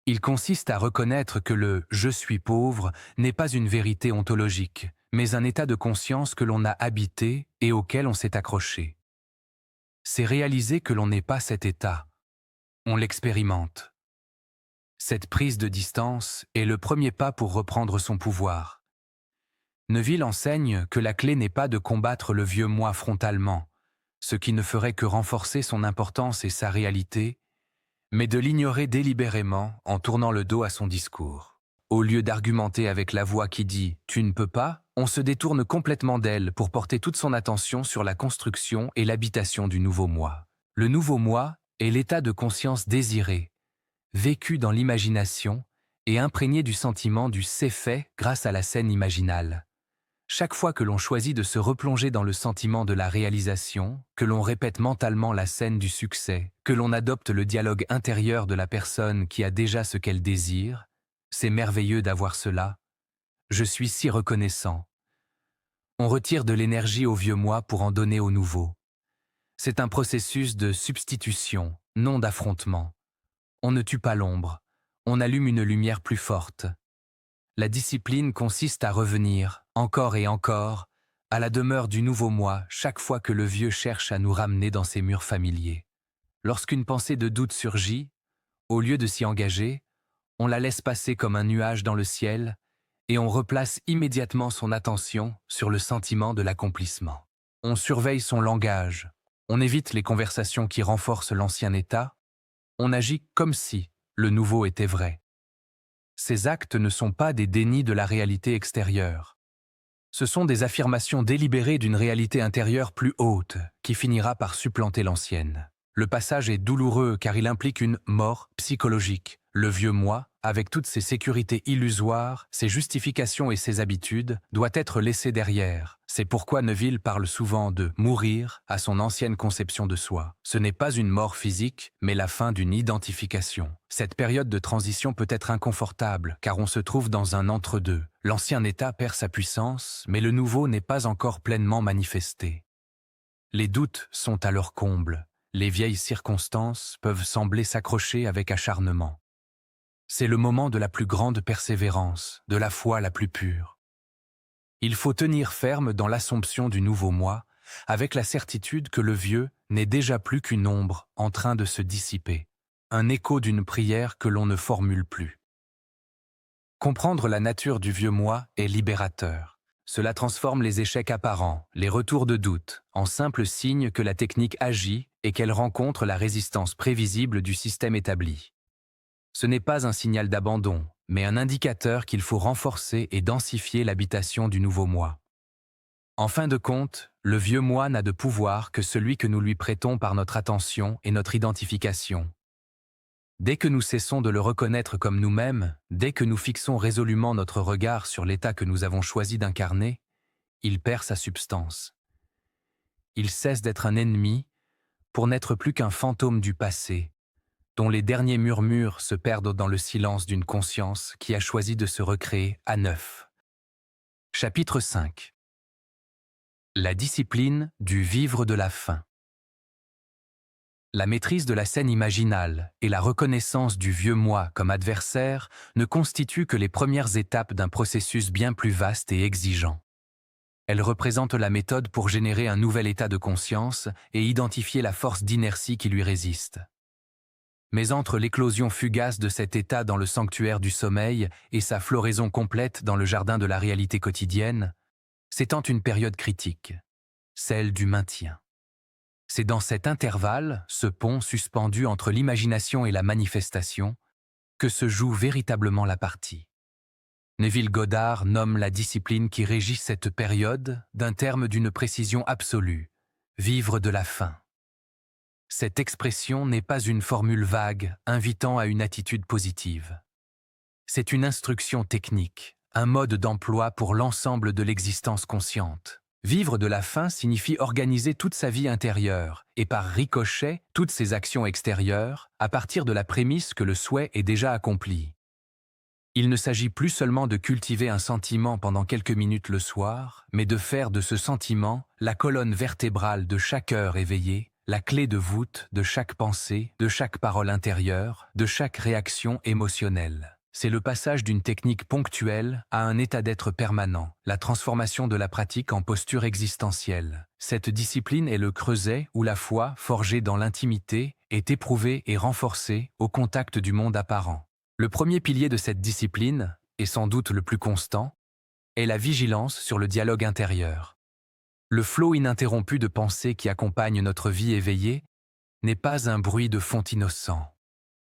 Il consiste à reconnaître que le « je suis pauvre » n'est pas une vérité ontologique, mais un état de conscience que l'on a habité et auquel on s'est accroché. C'est réaliser que l'on n'est pas cet état. On l'expérimente. Cette prise de distance est le premier pas pour reprendre son pouvoir. Neville enseigne que la clé n'est pas de combattre le vieux moi frontalement, ce qui ne ferait que renforcer son importance et sa réalité, mais de l'ignorer délibérément en tournant le dos à son discours. Au lieu d'argumenter avec la voix qui dit « tu ne peux pas », on se détourne complètement d'elle pour porter toute son attention sur la construction et l'habitation du nouveau moi. Le nouveau moi est l'état de conscience désiré, vécu dans l'imagination et imprégné du sentiment du « c'est fait » grâce à la scène imaginale. Chaque fois que l'on choisit de se replonger dans le sentiment de la réalisation, que l'on répète mentalement la scène du succès, que l'on adopte le dialogue intérieur de la personne qui a déjà ce qu'elle désire, c'est merveilleux d'avoir cela. Je suis si reconnaissant. On retire de l'énergie au vieux moi pour en donner au nouveau. C'est un processus de substitution, non d'affrontement. On ne tue pas l'ombre, on allume une lumière plus forte. La discipline consiste à revenir, encore et encore, à la demeure du nouveau moi chaque fois que le vieux cherche à nous ramener dans ses murs familiers. Lorsqu'une pensée de doute surgit, au lieu de s'y engager, on la laisse passer comme un nuage dans le ciel et on replace immédiatement son attention sur le sentiment de l'accomplissement. On surveille son langage, on évite les conversations qui renforcent l'ancien état, on agit comme si le nouveau était vrai. Ces actes ne sont pas des dénis de la réalité extérieure. Ce sont des affirmations délibérées d'une réalité intérieure plus haute, qui finira par supplanter l'ancienne. Le passage est douloureux car il implique une mort psychologique. Le vieux moi, avec toutes ses sécurités illusoires, ses justifications et ses habitudes, doit être laissé derrière. C'est pourquoi Neville parle souvent de « mourir » à son ancienne conception de soi. Ce n'est pas une mort physique, mais la fin d'une identification. Cette période de transition peut être inconfortable, car on se trouve dans un entre-deux. L'ancien état perd sa puissance, mais le nouveau n'est pas encore pleinement manifesté. Les doutes sont à leur comble. Les vieilles circonstances peuvent sembler s'accrocher avec acharnement. C'est le moment de la plus grande persévérance, de la foi la plus pure. Il faut tenir ferme dans l'assomption du nouveau moi, avec la certitude que le vieux n'est déjà plus qu'une ombre en train de se dissiper, un écho d'une prière que l'on ne formule plus. Comprendre la nature du vieux moi est libérateur. Cela transforme les échecs apparents, les retours de doute, en simples signes que la technique agit et qu'elle rencontre la résistance prévisible du système établi. Ce n'est pas un signal d'abandon, mais un indicateur qu'il faut renforcer et densifier l'habitation du nouveau moi. En fin de compte, le vieux moi n'a de pouvoir que celui que nous lui prêtons par notre attention et notre identification. Dès que nous cessons de le reconnaître comme nous-mêmes, dès que nous fixons résolument notre regard sur l'état que nous avons choisi d'incarner, il perd sa substance. Il cesse d'être un ennemi pour n'être plus qu'un fantôme du passé, dont les derniers murmures se perdent dans le silence d'une conscience qui a choisi de se recréer à neuf. Chapitre 5. La discipline du vivre de la fin. La maîtrise de la scène imaginale et la reconnaissance du vieux moi comme adversaire ne constituent que les premières étapes d'un processus bien plus vaste et exigeant. Elles représentent la méthode pour générer un nouvel état de conscience et identifier la force d'inertie qui lui résiste. Mais entre l'éclosion fugace de cet état dans le sanctuaire du sommeil et sa floraison complète dans le jardin de la réalité quotidienne, s'étend une période critique, celle du maintien. C'est dans cet intervalle, ce pont suspendu entre l'imagination et la manifestation, que se joue véritablement la partie. Neville Goddard nomme la discipline qui régit cette période d'un terme d'une précision absolue, vivre de la fin. Cette expression n'est pas une formule vague invitant à une attitude positive. C'est une instruction technique, un mode d'emploi pour l'ensemble de l'existence consciente. Vivre de la fin signifie organiser toute sa vie intérieure et par ricochet toutes ses actions extérieures à partir de la prémisse que le souhait est déjà accompli. Il ne s'agit plus seulement de cultiver un sentiment pendant quelques minutes le soir, mais de faire de ce sentiment la colonne vertébrale de chaque heure éveillée, la clé de voûte de chaque pensée, de chaque parole intérieure, de chaque réaction émotionnelle. C'est le passage d'une technique ponctuelle à un état d'être permanent, la transformation de la pratique en posture existentielle. Cette discipline est le creuset où la foi, forgée dans l'intimité, est éprouvée et renforcée au contact du monde apparent. Le premier pilier de cette discipline, et sans doute le plus constant, est la vigilance sur le dialogue intérieur. Le flot ininterrompu de pensées qui accompagne notre vie éveillée n'est pas un bruit de fond innocent.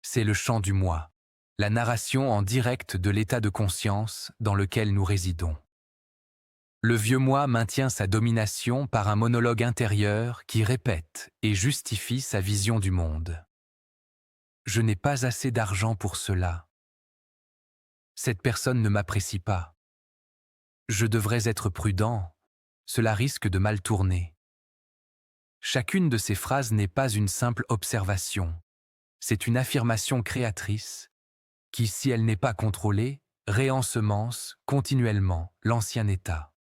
C'est le chant du moi, la narration en direct de l'état de conscience dans lequel nous résidons. Le vieux moi maintient sa domination par un monologue intérieur qui répète et justifie sa vision du monde. Je n'ai pas assez d'argent pour cela. Cette personne ne m'apprécie pas. Je devrais être prudent, cela risque de mal tourner. Chacune de ces phrases n'est pas une simple observation, c'est une affirmation créatrice qui, si elle n'est pas contrôlée, réensemence continuellement l'ancien état.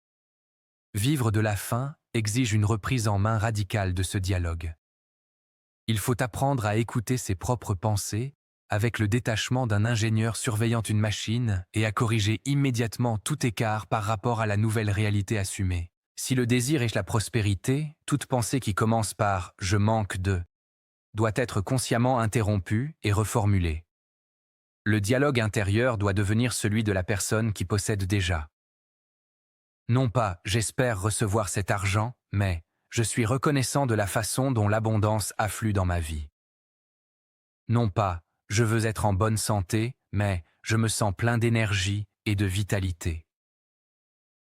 Vivre de la faim exige une reprise en main radicale de ce dialogue. Il faut apprendre à écouter ses propres pensées avec le détachement d'un ingénieur surveillant une machine et à corriger immédiatement tout écart par rapport à la nouvelle réalité assumée. Si le désir est la prospérité, toute pensée qui commence par « je manque de » doit être consciemment interrompue et reformulée. Le dialogue intérieur doit devenir celui de la personne qui possède déjà. Non pas « j'espère recevoir cet argent », mais « je suis reconnaissant de la façon dont l'abondance afflue dans ma vie ». Non pas « je veux être en bonne santé », mais « je me sens plein d'énergie et de vitalité ».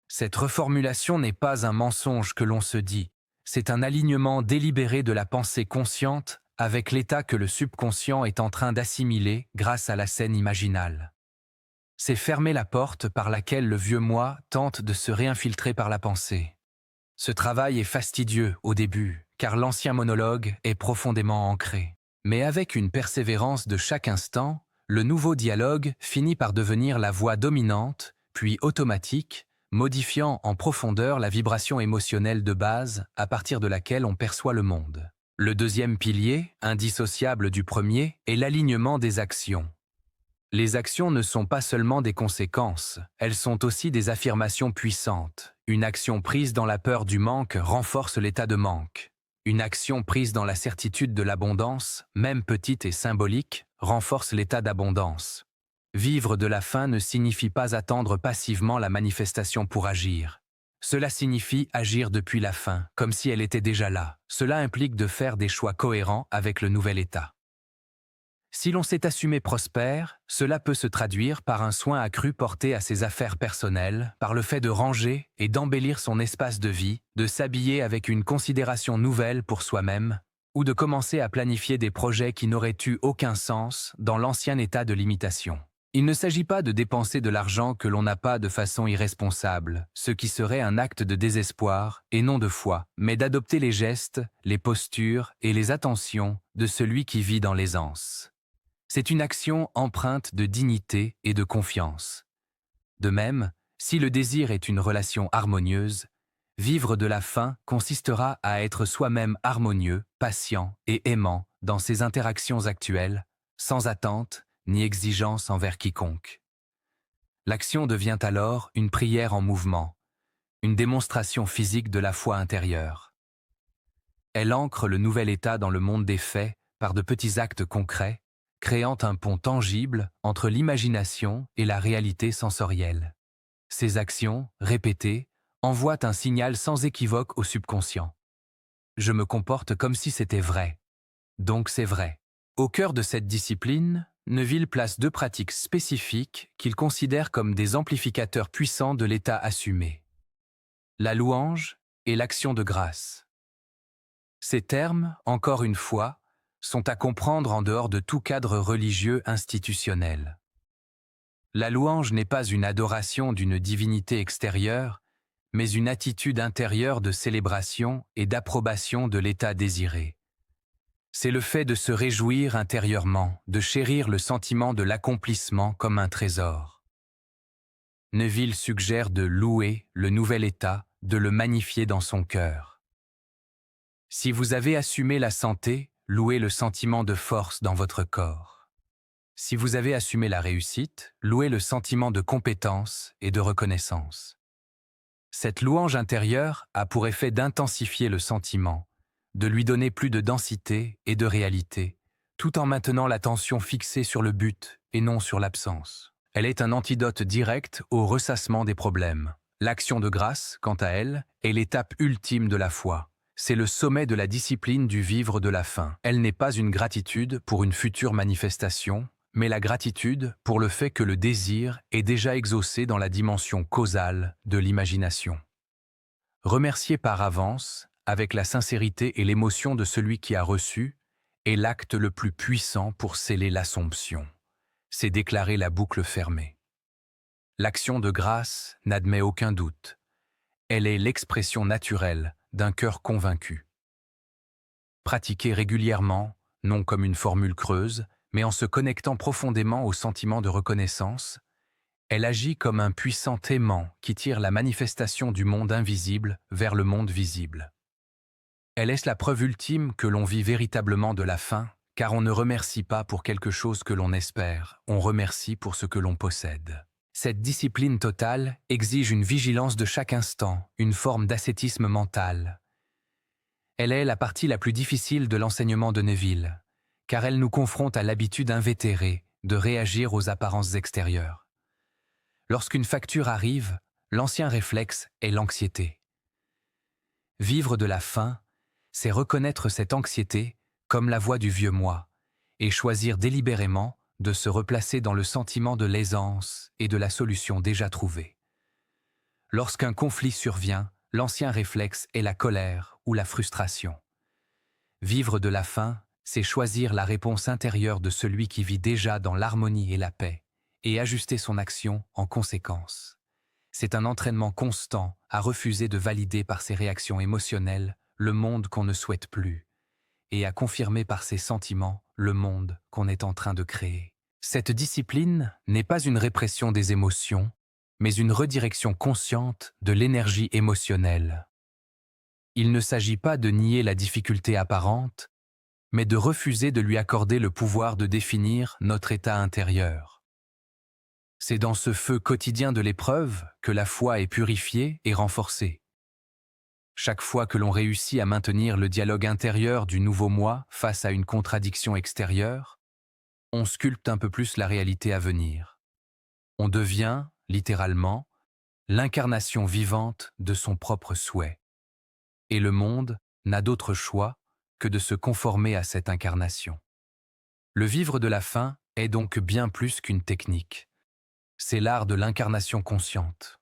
Cette reformulation n'est pas un mensonge que l'on se dit, c'est un alignement délibéré de la pensée consciente avec l'état que le subconscient est en train d'assimiler grâce à la scène imaginale. C'est fermer la porte par laquelle le vieux moi tente de se réinfiltrer par la pensée. Ce travail est fastidieux au début, car l'ancien monologue est profondément ancré. Mais avec une persévérance de chaque instant, le nouveau dialogue finit par devenir la voix dominante, puis automatique, modifiant en profondeur la vibration émotionnelle de base à partir de laquelle on perçoit le monde. Le deuxième pilier, indissociable du premier, est l'alignement des actions. Les actions ne sont pas seulement des conséquences, elles sont aussi des affirmations puissantes. Une action prise dans la peur du manque renforce l'état de manque. Une action prise dans la certitude de l'abondance, même petite et symbolique, renforce l'état d'abondance. Vivre de la faim ne signifie pas attendre passivement la manifestation pour agir. Cela signifie agir depuis la faim, comme si elle était déjà là. Cela implique de faire des choix cohérents avec le nouvel état. Si l'on s'est assumé prospère, cela peut se traduire par un soin accru porté à ses affaires personnelles, par le fait de ranger et d'embellir son espace de vie, de s'habiller avec une considération nouvelle pour soi-même, ou de commencer à planifier des projets qui n'auraient eu aucun sens dans l'ancien état de limitation. Il ne s'agit pas de dépenser de l'argent que l'on n'a pas de façon irresponsable, ce qui serait un acte de désespoir et non de foi, mais d'adopter les gestes, les postures et les attentions de celui qui vit dans l'aisance. C'est une action empreinte de dignité et de confiance. De même, si le désir est une relation harmonieuse, vivre de la faim consistera à être soi-même harmonieux, patient et aimant dans ses interactions actuelles, sans attente ni exigence envers quiconque. L'action devient alors une prière en mouvement, une démonstration physique de la foi intérieure. Elle ancre le nouvel état dans le monde des faits par de petits actes concrets, créant un pont tangible entre l'imagination et la réalité sensorielle. Ces actions, répétées, envoient un signal sans équivoque au subconscient. Je me comporte comme si c'était vrai. Donc c'est vrai. Au cœur de cette discipline, Neville place deux pratiques spécifiques qu'il considère comme des amplificateurs puissants de l'état assumé. La louange et l'action de grâce. Ces termes, encore une fois, sont à comprendre en dehors de tout cadre religieux institutionnel. La louange n'est pas une adoration d'une divinité extérieure, mais une attitude intérieure de célébration et d'approbation de l'état désiré. C'est le fait de se réjouir intérieurement, de chérir le sentiment de l'accomplissement comme un trésor. Neville suggère de louer le nouvel état, de le magnifier dans son cœur. Si vous avez assumé la santé, louez le sentiment de force dans votre corps. Si vous avez assumé la réussite, louez le sentiment de compétence et de reconnaissance. Cette louange intérieure a pour effet d'intensifier le sentiment, de lui donner plus de densité et de réalité, tout en maintenant l'attention fixée sur le but et non sur l'absence. Elle est un antidote direct au ressassement des problèmes. L'action de grâce, quant à elle, est l'étape ultime de la foi. C'est le sommet de la discipline du vivre de la fin. Elle n'est pas une gratitude pour une future manifestation, mais la gratitude pour le fait que le désir est déjà exaucé dans la dimension causale de l'imagination. Remercier par avance, avec la sincérité et l'émotion de celui qui a reçu, est l'acte le plus puissant pour sceller l'Assomption. C'est déclarer la boucle fermée. L'action de grâce n'admet aucun doute. Elle est l'expression naturelle d'un cœur convaincu. Pratiquée régulièrement, non comme une formule creuse, mais en se connectant profondément au sentiment de reconnaissance, elle agit comme un puissant aimant qui tire la manifestation du monde invisible vers le monde visible. Elle est la preuve ultime que l'on vit véritablement de la fin, car on ne remercie pas pour quelque chose que l'on espère, on remercie pour ce que l'on possède. Cette discipline totale exige une vigilance de chaque instant, une forme d'ascétisme mental. Elle est la partie la plus difficile de l'enseignement de Neville, car elle nous confronte à l'habitude invétérée de réagir aux apparences extérieures. Lorsqu'une facture arrive, l'ancien réflexe est l'anxiété. Vivre de la faim, c'est reconnaître cette anxiété comme la voix du vieux moi, et choisir délibérément de se replacer dans le sentiment de l'aisance et de la solution déjà trouvée. Lorsqu'un conflit survient, l'ancien réflexe est la colère ou la frustration. Vivre de la faim, c'est choisir la réponse intérieure de celui qui vit déjà dans l'harmonie et la paix, et ajuster son action en conséquence. C'est un entraînement constant à refuser de valider par ses réactions émotionnelles le monde qu'on ne souhaite plus, et à confirmer par ses sentiments le monde qu'on est en train de créer. Cette discipline n'est pas une répression des émotions, mais une redirection consciente de l'énergie émotionnelle. Il ne s'agit pas de nier la difficulté apparente, mais de refuser de lui accorder le pouvoir de définir notre état intérieur. C'est dans ce feu quotidien de l'épreuve que la foi est purifiée et renforcée. Chaque fois que l'on réussit à maintenir le dialogue intérieur du nouveau moi face à une contradiction extérieure, on sculpte un peu plus la réalité à venir. On devient, littéralement, l'incarnation vivante de son propre souhait. Et le monde n'a d'autre choix que de se conformer à cette incarnation. Le vivre de la faim est donc bien plus qu'une technique. C'est l'art de l'incarnation consciente.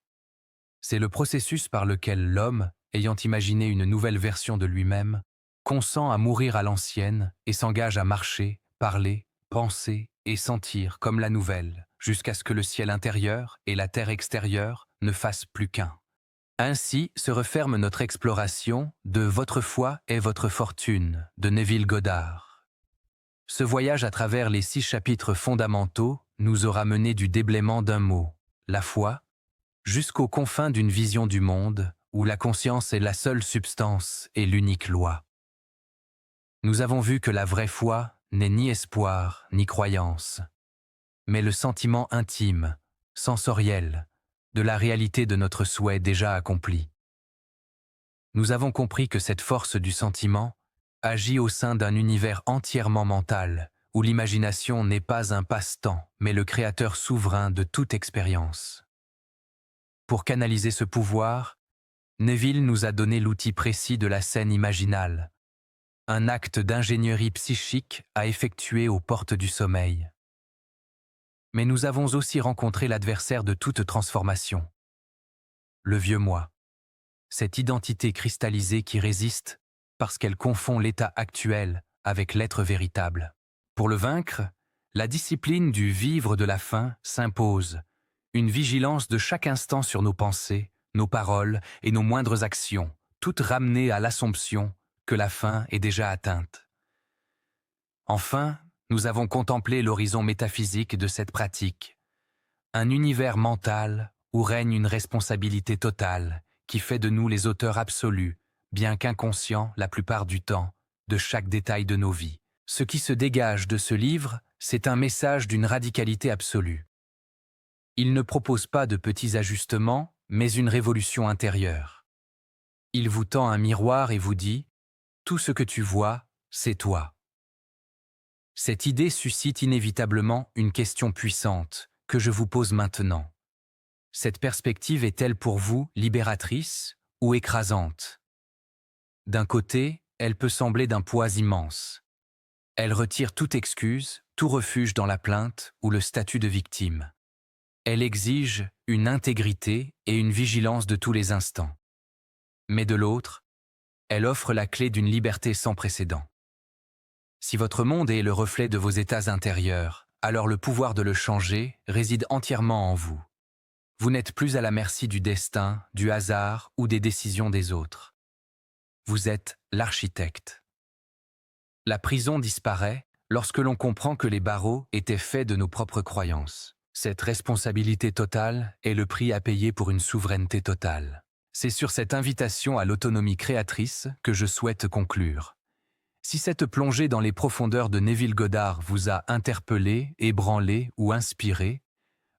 C'est le processus par lequel l'homme, ayant imaginé une nouvelle version de lui-même, consent à mourir à l'ancienne et s'engage à marcher, parler, penser et sentir comme la nouvelle, jusqu'à ce que le ciel intérieur et la terre extérieure ne fassent plus qu'un. Ainsi se referme notre exploration de Votre foi est votre fortune de Neville Goddard. Ce voyage à travers les 6 chapitres fondamentaux nous aura mené du déblaiement d'un mot, la foi, jusqu'aux confins d'une vision du monde où la conscience est la seule substance et l'unique loi. Nous avons vu que la vraie foi n'est ni espoir ni croyance, mais le sentiment intime, sensoriel, de la réalité de notre souhait déjà accompli. Nous avons compris que cette force du sentiment agit au sein d'un univers entièrement mental, où l'imagination n'est pas un passe-temps, mais le créateur souverain de toute expérience. Pour canaliser ce pouvoir, Neville nous a donné l'outil précis de la scène imaginale, un acte d'ingénierie psychique à effectuer aux portes du sommeil. Mais nous avons aussi rencontré l'adversaire de toute transformation, le vieux moi, cette identité cristallisée qui résiste parce qu'elle confond l'état actuel avec l'être véritable. Pour le vaincre, la discipline du vivre de la faim s'impose, une vigilance de chaque instant sur nos pensées, nos paroles et nos moindres actions, toutes ramenées à l'assomption que la fin est déjà atteinte. Enfin, nous avons contemplé l'horizon métaphysique de cette pratique, un univers mental où règne une responsabilité totale qui fait de nous les auteurs absolus, bien qu'inconscients la plupart du temps, de chaque détail de nos vies. Ce qui se dégage de ce livre, c'est un message d'une radicalité absolue. Il ne propose pas de petits ajustements, mais une révolution intérieure. Il vous tend un miroir et vous dit « Tout ce que tu vois, c'est toi ». Cette idée suscite inévitablement une question puissante que je vous pose maintenant. Cette perspective est-elle pour vous libératrice ou écrasante? D'un côté, elle peut sembler d'un poids immense. Elle retire toute excuse, tout refuge dans la plainte ou le statut de victime. Elle exige une intégrité et une vigilance de tous les instants. Mais de l'autre, elle offre la clé d'une liberté sans précédent. Si votre monde est le reflet de vos états intérieurs, alors le pouvoir de le changer réside entièrement en vous. Vous n'êtes plus à la merci du destin, du hasard ou des décisions des autres. Vous êtes l'architecte. La prison disparaît lorsque l'on comprend que les barreaux étaient faits de nos propres croyances. Cette responsabilité totale est le prix à payer pour une souveraineté totale. C'est sur cette invitation à l'autonomie créatrice que je souhaite conclure. Si cette plongée dans les profondeurs de Neville Goddard vous a interpellé, ébranlé ou inspiré,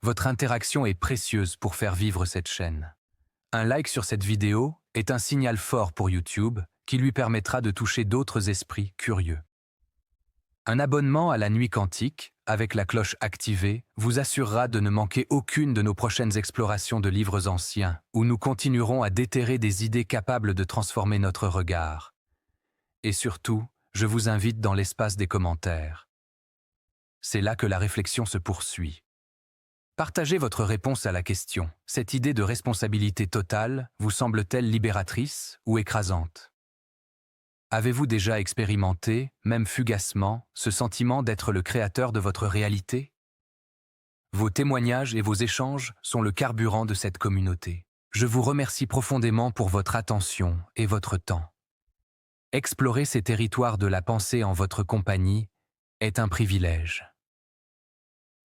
votre interaction est précieuse pour faire vivre cette chaîne. Un like sur cette vidéo est un signal fort pour YouTube qui lui permettra de toucher d'autres esprits curieux. Un abonnement à la Nuit Quantique, avec la cloche activée, vous assurera de ne manquer aucune de nos prochaines explorations de livres anciens, où nous continuerons à déterrer des idées capables de transformer notre regard. Et surtout, je vous invite dans l'espace des commentaires. C'est là que la réflexion se poursuit. Partagez votre réponse à la question. Cette idée de responsabilité totale vous semble-t-elle libératrice ou écrasante? Avez-vous déjà expérimenté, même fugacement, ce sentiment d'être le créateur de votre réalité? Vos témoignages et vos échanges sont le carburant de cette communauté. Je vous remercie profondément pour votre attention et votre temps. Explorer ces territoires de la pensée en votre compagnie est un privilège.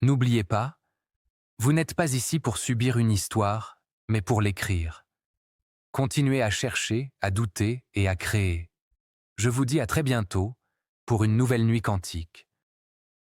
N'oubliez pas, vous n'êtes pas ici pour subir une histoire, mais pour l'écrire. Continuez à chercher, à douter et à créer. Je vous dis à très bientôt pour une nouvelle nuit quantique.